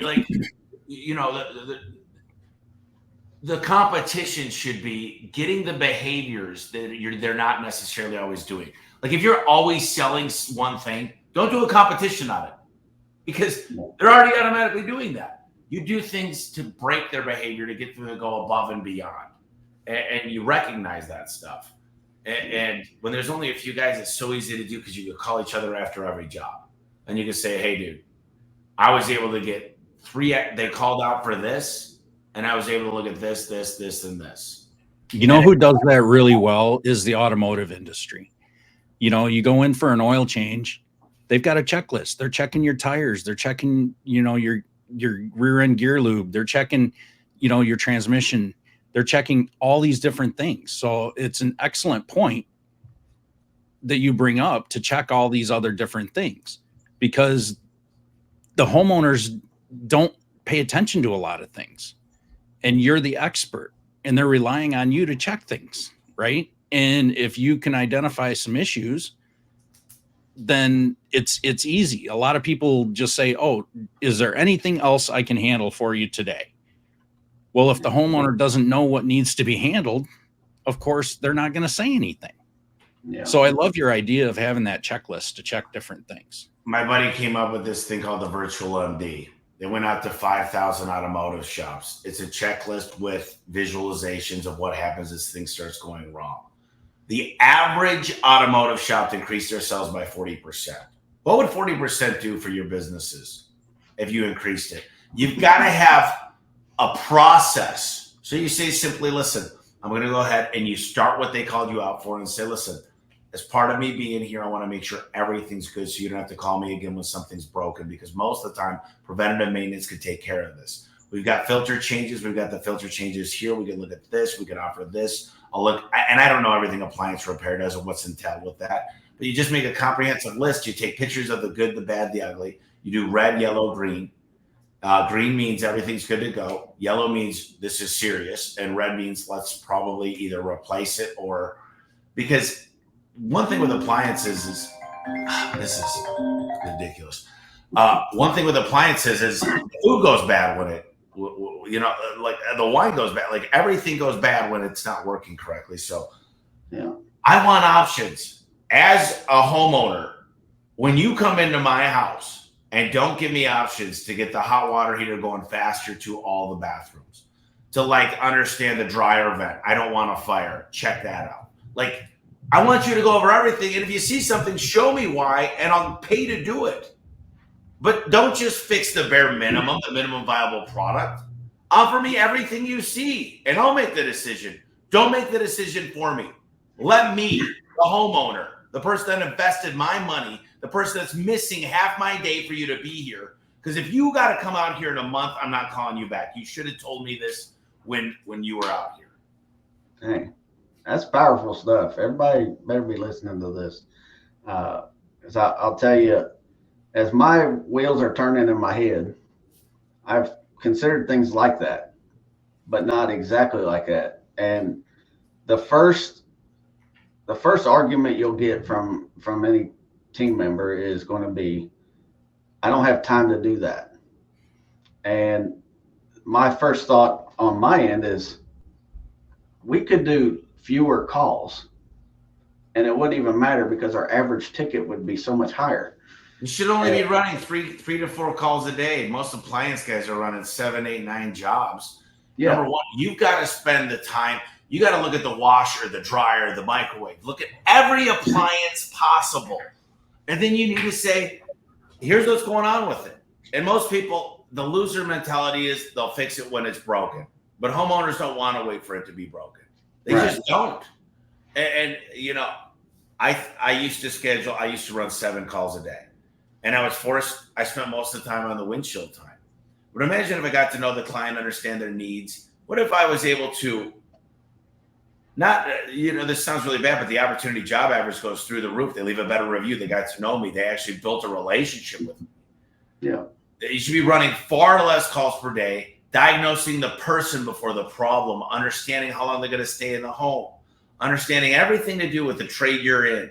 the competition should be getting the behaviors that they're not necessarily always doing. Like if you're always selling one thing, don't do a competition on it because they're already automatically doing that. You do things to break their behavior to get them to go above and beyond, and you recognize that stuff. And when there's only a few guys, it's so easy to do because you can call each other after every job, and you can say, "Hey, dude, I was able to get 3. They called out for this, and I was able to look at this, and this." You know who does that really well is the automotive industry. You go in for an oil change, they've got a checklist. They're checking your tires. They're checking, your rear end gear lube. They're checking, your transmission. They're checking all these different things. So it's an excellent point that you bring up to check all these other different things because the homeowners don't pay attention to a lot of things and you're the expert and they're relying on you to check things, right? And if you can identify some issues, then it's easy. A lot of people just say, oh, is there anything else I can handle for you today? Well, if the homeowner doesn't know what needs to be handled, of course, they're not going to say anything. Yeah. So I love your idea of having that checklist to check different things. My buddy came up with this thing called the Virtual MD. They went out to 5,000 automotive shops. It's a checklist with visualizations of what happens as things starts going wrong. The average automotive shop increased their sales by 40%. What would 40% do for your businesses if you increased it? You've got to have a process. So you say simply, listen, I'm going to go ahead and you start what they called you out for and say, listen, as part of me being here, I want to make sure everything's good so you don't have to call me again when something's broken because most of the time, preventative maintenance could take care of this. We've got filter changes. We've got the filter changes here. We can look at this. We can offer this. I'll look, and I don't know everything appliance repair does or what's entailed with that, but you just make a comprehensive list. You take pictures of the good, the bad, the ugly. You do red, yellow, green. Green means everything's good to go. Yellow means this is serious. And red means let's probably either replace it or because one thing with appliances is this is ridiculous. One thing with appliances is food goes bad when it, like the wine goes bad, like everything goes bad when it's not working correctly. So yeah, I want options as a homeowner. When you come into my house and don't give me options to get the hot water heater going faster to all the bathrooms, to like understand the dryer vent. I don't want a fire. Check that out. Like I want you to go over everything. And if you see something, show me why, and I'll pay to do it. But don't just fix the bare minimum, the minimum viable product. Offer me everything you see, and I'll make the decision. Don't make the decision for me. Let me, the homeowner, the person that invested my money, the person that's missing half my day for you to be here. Because if you got to come out here in a month, I'm not calling you back. You should have told me this when you were out here. Hey, that's powerful stuff. Everybody better be listening to this. 'Cause I'll tell you, as my wheels are turning in my head, I've considered things like that, but not exactly like that. And the first argument you'll get from any team member is going to be, I don't have time to do that. And my first thought on my end is, we could do fewer calls and it wouldn't even matter because our average ticket would be so much higher. You should only be running three to 4 calls a day. Most appliance guys are running 7, 8, 9 jobs. Yeah. Number one, you've got to spend the time. You got to look at the washer, the dryer, the microwave. Look at every appliance possible. And then you need to say, here's what's going on with it. And most people, the loser mentality is they'll fix it when it's broken. But homeowners don't want to wait for it to be broken. They just don't. And you know, I used to run 7 calls a day. And I spent most of the time on the windshield time. But imagine if I got to know the client, understand their needs. What if I was able to this sounds really bad, but the opportunity job average goes through the roof. They leave a better review. They got to know me. They actually built a relationship with me. Yeah. You should be running far less calls per day, diagnosing the person before the problem, understanding how long they're going to stay in the home, understanding everything to do with the trade you're in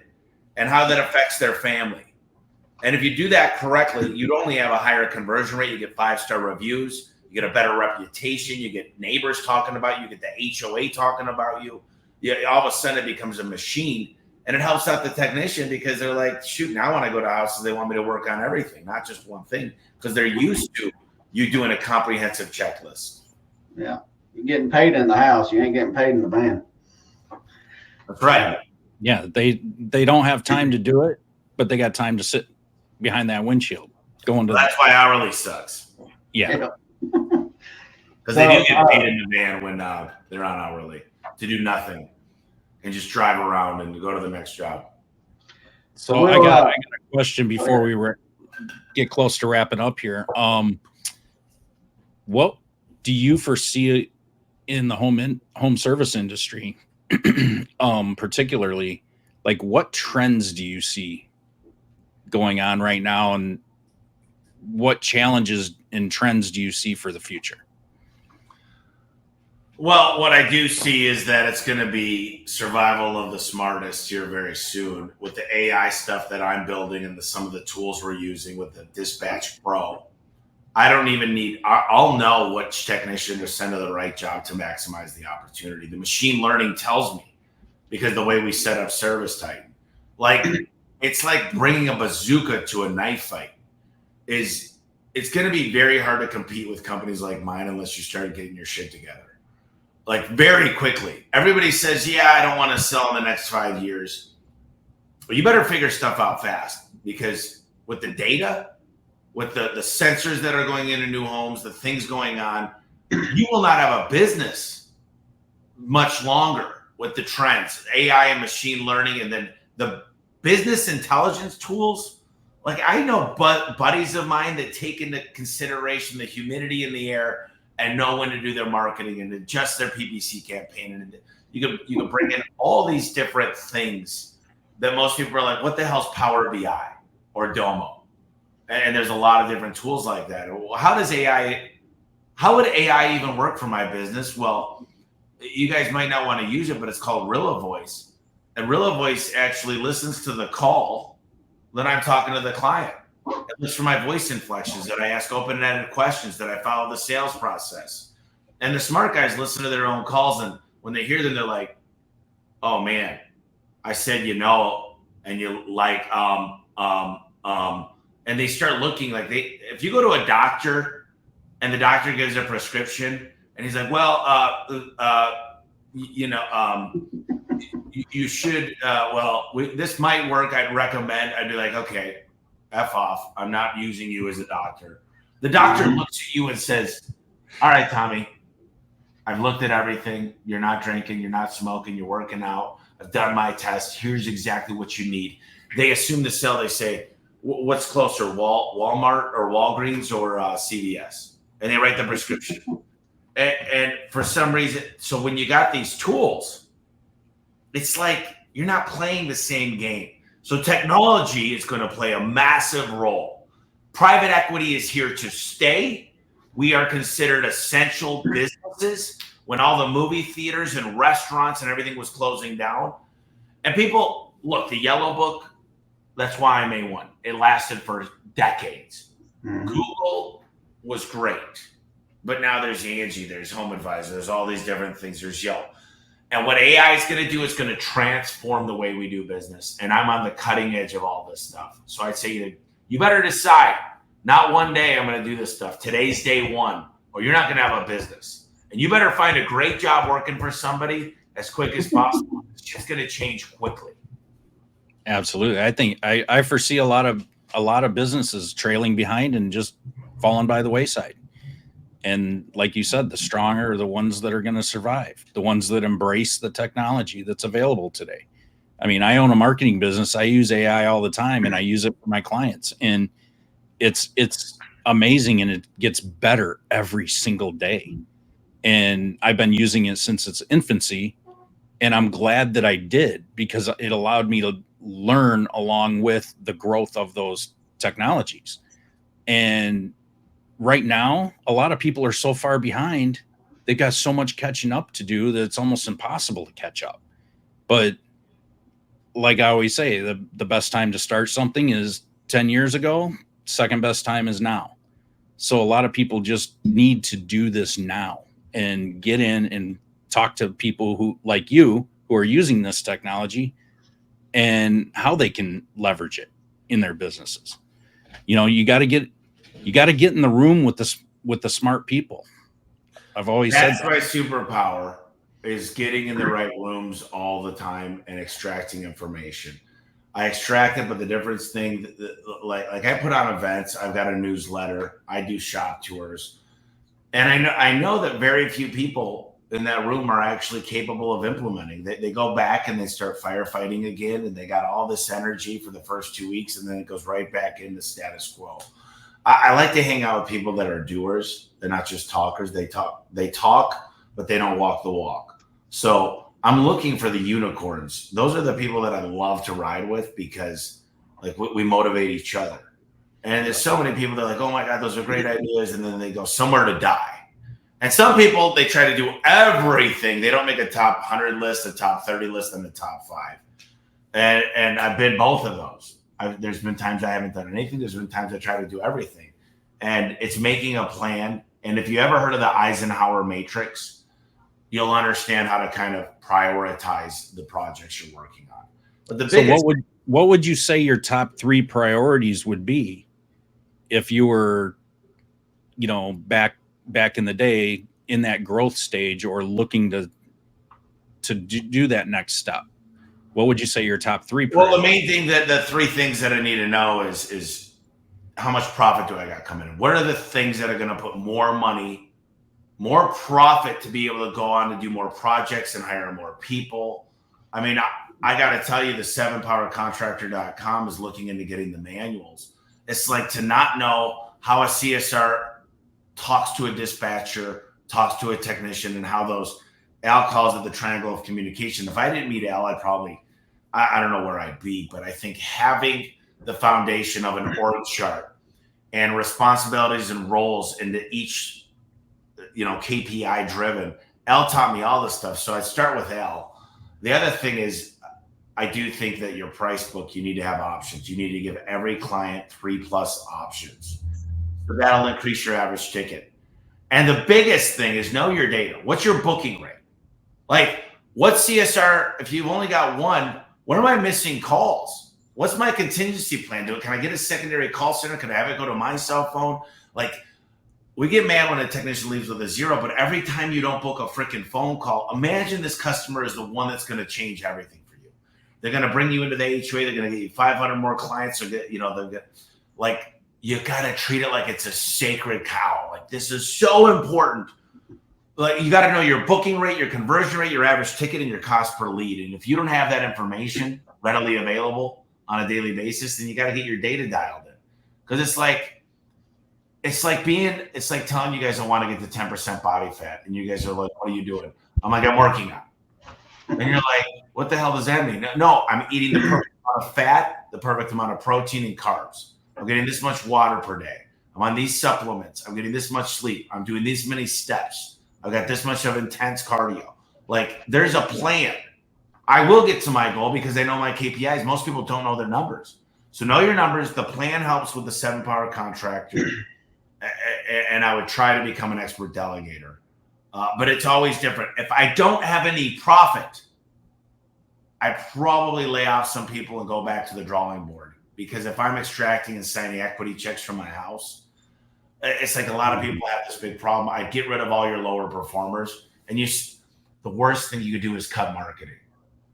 and how that affects their family. And if you do that correctly, you'd only have a higher conversion rate. You get 5-star reviews. You get a better reputation. You get neighbors talking about you. You get the HOA talking about you. All of a sudden, it becomes a machine. And it helps out the technician because they're like, shoot, now when I go to houses, they want me to work on everything, not just one thing, because they're used to you doing a comprehensive checklist. Yeah. You're getting paid in the house. You ain't getting paid in the van. That's right. Yeah. They don't have time to do it, but they got time to sit behind that windshield going to that's why hourly sucks. Yeah. Because they do get paid in the van when they're on hourly to do nothing and just drive around and go to the next job. So I got a question before we get close to wrapping up here. What do you foresee in the home service industry, particularly? Like, what trends do you see going on right now, and what challenges and trends do you see for the future? Well, what I do see is that it's going to be survival of the smartest here very soon with the AI stuff that I'm building and some of the tools we're using with the Dispatch Pro. I don't even need, I'll know which technician to send to the right job to maximize the opportunity. The machine learning tells me because the way we set up Service Titan, like it's like bringing a bazooka to a knife fight. It's going to be very hard to compete with companies like mine unless you start getting your shit together. Like very quickly. Everybody says, yeah, I don't want to sell in the next 5 years. But you better figure stuff out fast because with the data, with the sensors that are going into new homes, the things going on, you will not have a business much longer with the trends, AI and machine learning, and then the business intelligence tools. Like I know buddies of mine that take into consideration the humidity in the air and know when to do their marketing and adjust their PPC campaign. And you can bring in all these different things that most people are like, what the hell's Power BI or Domo? And there's a lot of different tools like that. How would AI even work for my business? Well, you guys might not want to use it, but it's called Rilla Voice. And Rilla Voice actually listens to the call that I'm talking to the client. It looks for my voice inflections, that I ask open-ended questions, that I follow the sales process. And the smart guys listen to their own calls, and when they hear them, they're like, oh man, I said, and you like, and they start looking like if you go to a doctor and the doctor gives a prescription and he's like, well, you should, this might work. I'd recommend, I'd be like, okay, F off. I'm not using you as a doctor. The doctor looks at you and says, all right, Tommy, I've looked at everything. You're not drinking. You're not smoking. You're working out. I've done my test. Here's exactly what you need. They assume to sell. They say, what's closer, Walmart or Walgreens or CVS? And they write the prescription. And for some reason, so when you got these tools, it's like you're not playing the same game. So technology is going to play a massive role. Private equity is here to stay. We are considered essential businesses when all the movie theaters and restaurants and everything was closing down. And people, look, the Yellow Book, that's why I made one. It lasted for decades. Mm-hmm. Google was great. But now there's Angie, there's Home Advisor, there's all these different things, there's Yelp. And what AI is going to do is going to transform the way we do business. And I'm on the cutting edge of all this stuff. So I'd say you better decide, not one day I'm going to do this stuff. Today's day one, or you're not going to have a business. And you better find a great job working for somebody as quick as possible. It's just going to change quickly. Absolutely. I think I foresee a lot of businesses trailing behind and just falling by the wayside. And like you said, the stronger are the ones that are going to survive, the ones that embrace the technology that's available today. I mean, I own a marketing business. I use AI all the time, and I use it for my clients. And it's amazing, and it gets better every single day. And I've been using it since its infancy, and I'm glad that I did, because it allowed me to learn along with the growth of those technologies. And right now, a lot of people are so far behind. They've got so much catching up to do that it's almost impossible to catch up. But like I always say, the best time to start something is 10 years ago. Second best time is now. So a lot of people just need to do this now and get in and talk to people who, like you, who are using this technology and how they can leverage it in their businesses. You got to get in the room with the smart people. I've always said that's my superpower, is getting in the right rooms all the time and extracting information. I extract it, but the difference thing, like I put on events, I've got a newsletter, I do shop tours, and I know that very few people in that room are actually capable of implementing. They go back and they start firefighting again, and they got all this energy for the first 2 weeks, and then it goes right back into status quo. I like to hang out with people that are doers. They're not just talkers. They talk, but they don't walk the walk. So I'm looking for the unicorns. Those are the people that I love to ride with, because like we motivate each other. And there's so many people that are like, oh my God, those are great ideas. And then they go somewhere to die. And some people, they try to do everything. They don't make a top 100 list, a top 30 list, and the top 5. And I've been both of those. There's been times I haven't done anything. There's been times I try to do everything. And it's making a plan. And if you ever heard of the Eisenhower matrix, you'll understand how to kind of prioritize the projects you're working on. But the biggest, so what would you say your top 3 priorities would be if you were, back in the day in that growth stage, or looking to do that next step? What would you say your top 3 priorities? Well, the main thing, that the 3 things that I need to know is how much profit do I got coming in? What are the things that are going to put more money, more profit, to be able to go on to do more projects and hire more people? I mean, I got to tell you, the 7powercontractor.com is looking into getting the manuals. It's like to not know how a CSR talks to a dispatcher, talks to a technician, and how those, Al calls it the triangle of communication. If I didn't meet Al, I don't know where I'd be, but I think having the foundation of an org chart and responsibilities and roles into each, KPI driven. Al taught me all this stuff. So I'd start with Al. The other thing is, I do think that your price book, you need to have options. You need to give every client 3+ options. So that'll increase your average ticket. And the biggest thing is know your data. What's your booking rate? Like, what CSR, if you've only got one, what am I missing calls? What's my contingency plan? Can I get a secondary call center? Can I have it go to my cell phone? Like, we get mad when a technician leaves with a 0, but every time you don't book a freaking phone call, imagine this customer is the one that's going to change everything for you. They're going to bring you into the HOA. They're going to get you 500 more clients, or you got to treat it like it's a sacred cow. Like, this is so important. like you got to know your booking rate, your conversion rate, your average ticket, and your cost per lead. And if you don't have that information readily available on a daily basis, then you got to get your data dialed in. Because it's like telling you guys I want to get to 10% body fat, and you guys are like, "What are you doing?" I'm like, "I'm working on it." And you're like, "What the hell does that mean?" No, I'm eating the perfect amount of fat, the perfect amount of protein and carbs. I'm getting this much water per day. I'm on these supplements. I'm getting this much sleep. I'm doing these many steps. I've got this much of intense cardio. Like, there's a plan. I will get to my goal because I know my KPIs. Most people don't know their numbers. So know your numbers. The plan helps with the 7-power contractor. And I would try to become an expert delegator. But it's always different. If I don't have any profit, I probably lay off some people and go back to the drawing board. Because if I'm extracting and signing equity checks from my house, it's like a lot of people have this big problem. I get rid of all your lower performers, and the worst thing you could do is cut marketing,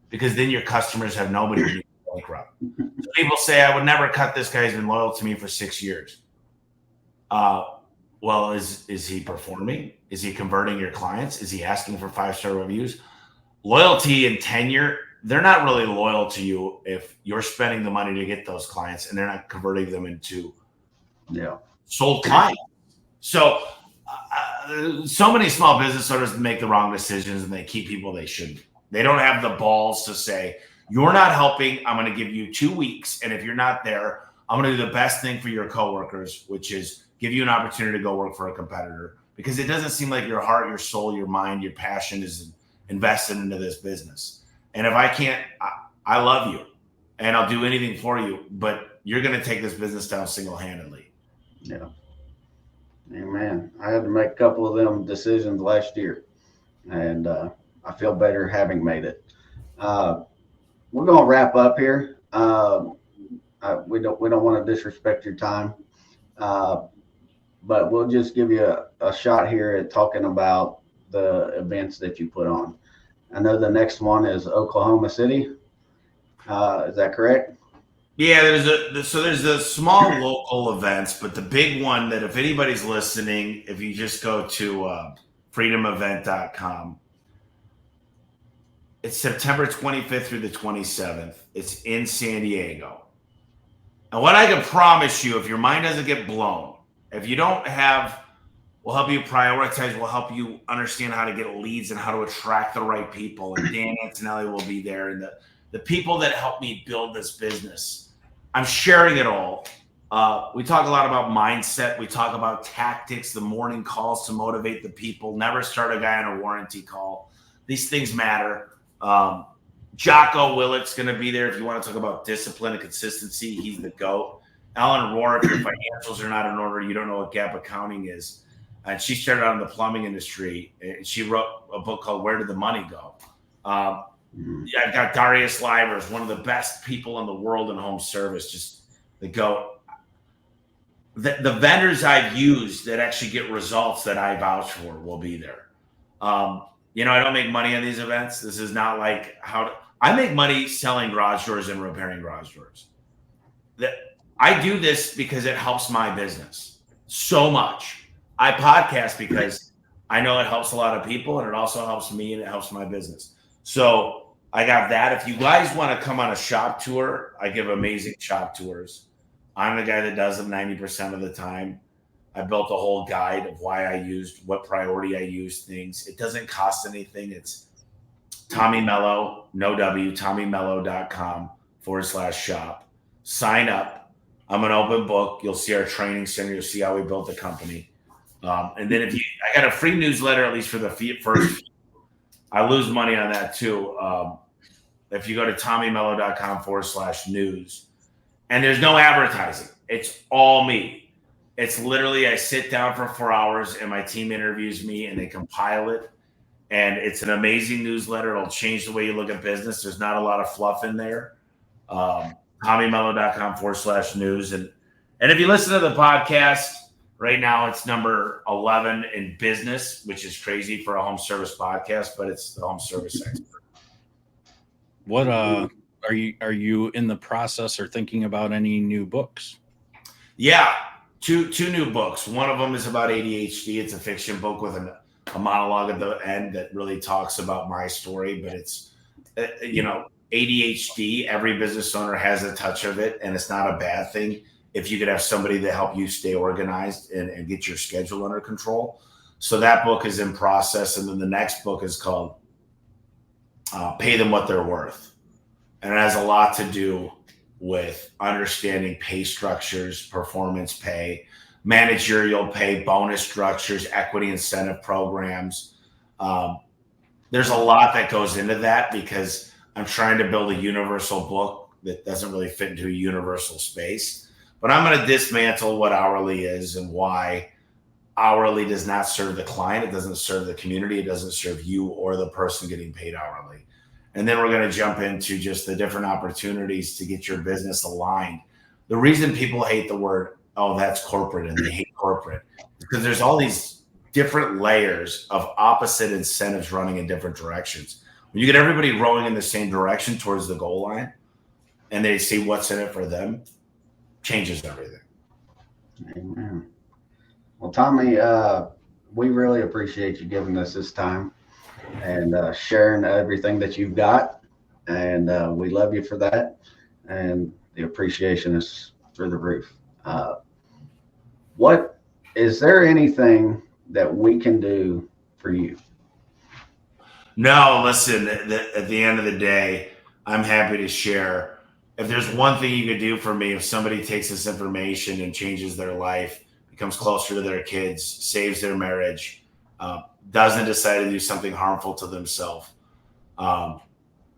because then your customers have nobody when you go bankrupt. So people say, "I would never cut this guy. He's been loyal to me for 6 years." Well, is he performing? Is he converting your clients? Is he asking for 5-star reviews? Loyalty and tenure, they're not really loyal to you if you're spending the money to get those clients and they're not converting them into sold clients. So many small business owners make the wrong decisions, and they keep people they shouldn't. They don't have the balls to say, "You're not helping. I'm going to give you 2 weeks. And if you're not there, I'm going to do the best thing for your coworkers, which is give you an opportunity to go work for a competitor," because it doesn't seem like your heart, your soul, your mind, your passion is invested into this business. And if I can't, I love you and I'll do anything for you, but you're going to take this business down single-handedly. Yeah. Amen. I had to make a couple of them decisions last year, and I feel better having made it. We're going to wrap up here. We don't want to disrespect your time, but we'll just give you a shot here at talking about the events that you put on. I know the next one is Oklahoma City. Is that correct? Yeah, there's the small local events, but the big one that if anybody's listening, if you just go to freedomevent.com, it's September 25th through the 27th. It's in San Diego. And what I can promise you, if your mind doesn't get blown, if you don't have, we'll help you prioritize, we'll help you understand how to get leads and how to attract the right people. And Dan Antonelli will be there, and the people that helped me build this business. I'm sharing it all. We talk a lot about mindset. We talk about tactics, the morning calls to motivate the people. Never start a guy on a warranty call. These things matter. Jocko Willett's going to be there if you want to talk about discipline and consistency. He's the GOAT. Ellen Rohr, if your financials are not in order, you don't know what gap accounting is. And she started out in the plumbing industry. And she wrote a book called Where Did the Money Go? I've got Darius Livers, one of the best people in the world in home service, just the GOAT. The vendors I've used that actually get results that I vouch for will be there. I don't make money on these events. This is not like I make money selling garage doors and repairing garage doors. I do this because it helps my business so much. I podcast because I know it helps a lot of people, and it also helps me, and it helps my business. So I got that. If you guys want to come on a shop tour, I give amazing shop tours. I'm the guy that does them 90% of the time. I built a whole guide of why I used, what priority I used things. It doesn't cost anything. It's Tommy Mello, no W, TommyMello.com/shop. Sign up. I'm an open book. You'll see our training center. You'll see how we built the company. And then I got a free newsletter, at least for the first. I lose money on that too. If you go to TommyMello.com/news, and there's no advertising. It's all me. It's literally, I sit down for 4 hours and my team interviews me and they compile it. And it's an amazing newsletter. It'll change the way you look at business. There's not a lot of fluff in there. TommyMello.com/news. And if you listen to the podcast right now, it's number 11 in business, which is crazy for a home service podcast, but it's the home service expert. What are you in the process or thinking about any new books? Yeah, two new books. One of them is about ADHD. It's a fiction book with a monologue at the end that really talks about my story, but it's, ADHD, every business owner has a touch of it, and it's not a bad thing if you could have somebody to help you stay organized and get your schedule under control. So that book is in process. And then the next book is called Pay Them What They're Worth. And it has a lot to do with understanding pay structures, performance pay, managerial pay, bonus structures, equity incentive programs. There's a lot that goes into that because I'm trying to build a universal book that doesn't really fit into a universal space. But I'm going to dismantle what hourly is and why hourly does not serve the client. It doesn't serve the community. It doesn't serve you or the person getting paid hourly. And then we're going to jump into just the different opportunities to get your business aligned. The reason people hate the word, oh, that's corporate, and they hate corporate, is because there's all these different layers of opposite incentives running in different directions. When you get everybody rowing in the same direction towards the goal line and they see what's in it for them, changes everything. Amen. Well, Tommy, we really appreciate you giving us this time and sharing everything that you've got. And we love you for that. And the appreciation is through the roof. Is there anything that we can do for you? No, listen, at the end of the day, I'm happy to share. If there's one thing you could do for me, if somebody takes this information and changes their life, becomes closer to their kids, saves their marriage, doesn't decide to do something harmful to themselves,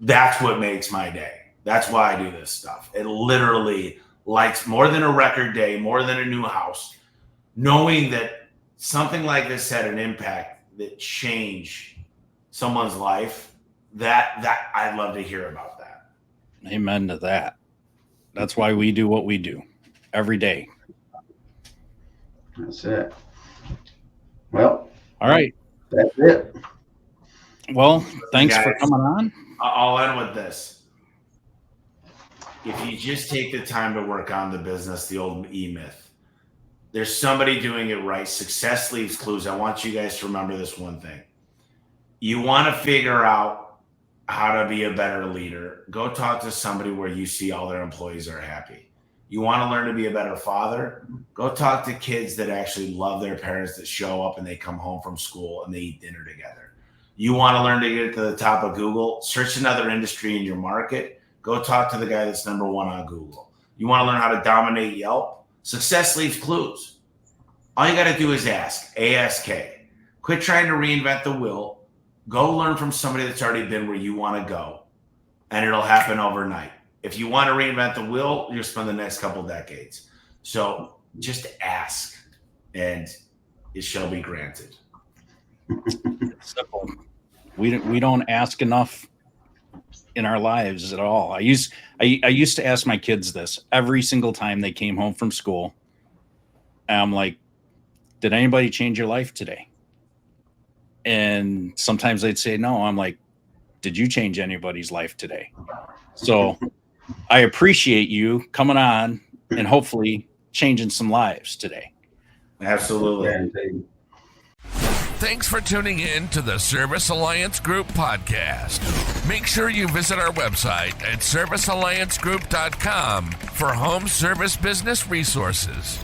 that's what makes my day. That's why I do this stuff. It literally lights more than a record day, more than a new house, knowing that something like this had an impact that changed someone's life. That I'd love to hear about that. Amen to that. That's why we do what we do every day. That's it. Well, all right. That's it. Well, thanks guys, for coming on. I'll end with this. If you just take the time to work on the business, the old E-myth, there's somebody doing it right. Success leaves clues. I want you guys to remember this one thing. You want to figure out how to be a better leader. Go talk to somebody where you see all their employees are happy. You want to learn to be a better father? Go talk to kids that actually love their parents, that show up and they come home from school and they eat dinner together. You want to learn to get to the top of Google? Search another industry in your market. Go talk to the guy that's number one on Google. You want to learn how to dominate Yelp? Success leaves clues. All you got to do is ask. ASK. Quit trying to reinvent the wheel. Go learn from somebody that's already been where you want to go, and it'll happen overnight. If you want to reinvent the wheel, you'll spend the next couple decades. So just ask, and it shall be granted. Simple. We don't ask enough in our lives at all. I used to ask my kids this every single time they came home from school. And I'm like, did anybody change your life today? And sometimes they'd say no. I'm like, did you change anybody's life today? So I appreciate you coming on and hopefully changing some lives today. Absolutely. Thanks for tuning in to the Service Alliance Group podcast. Make sure you visit our website at servicealliancegroup.com for home service business resources.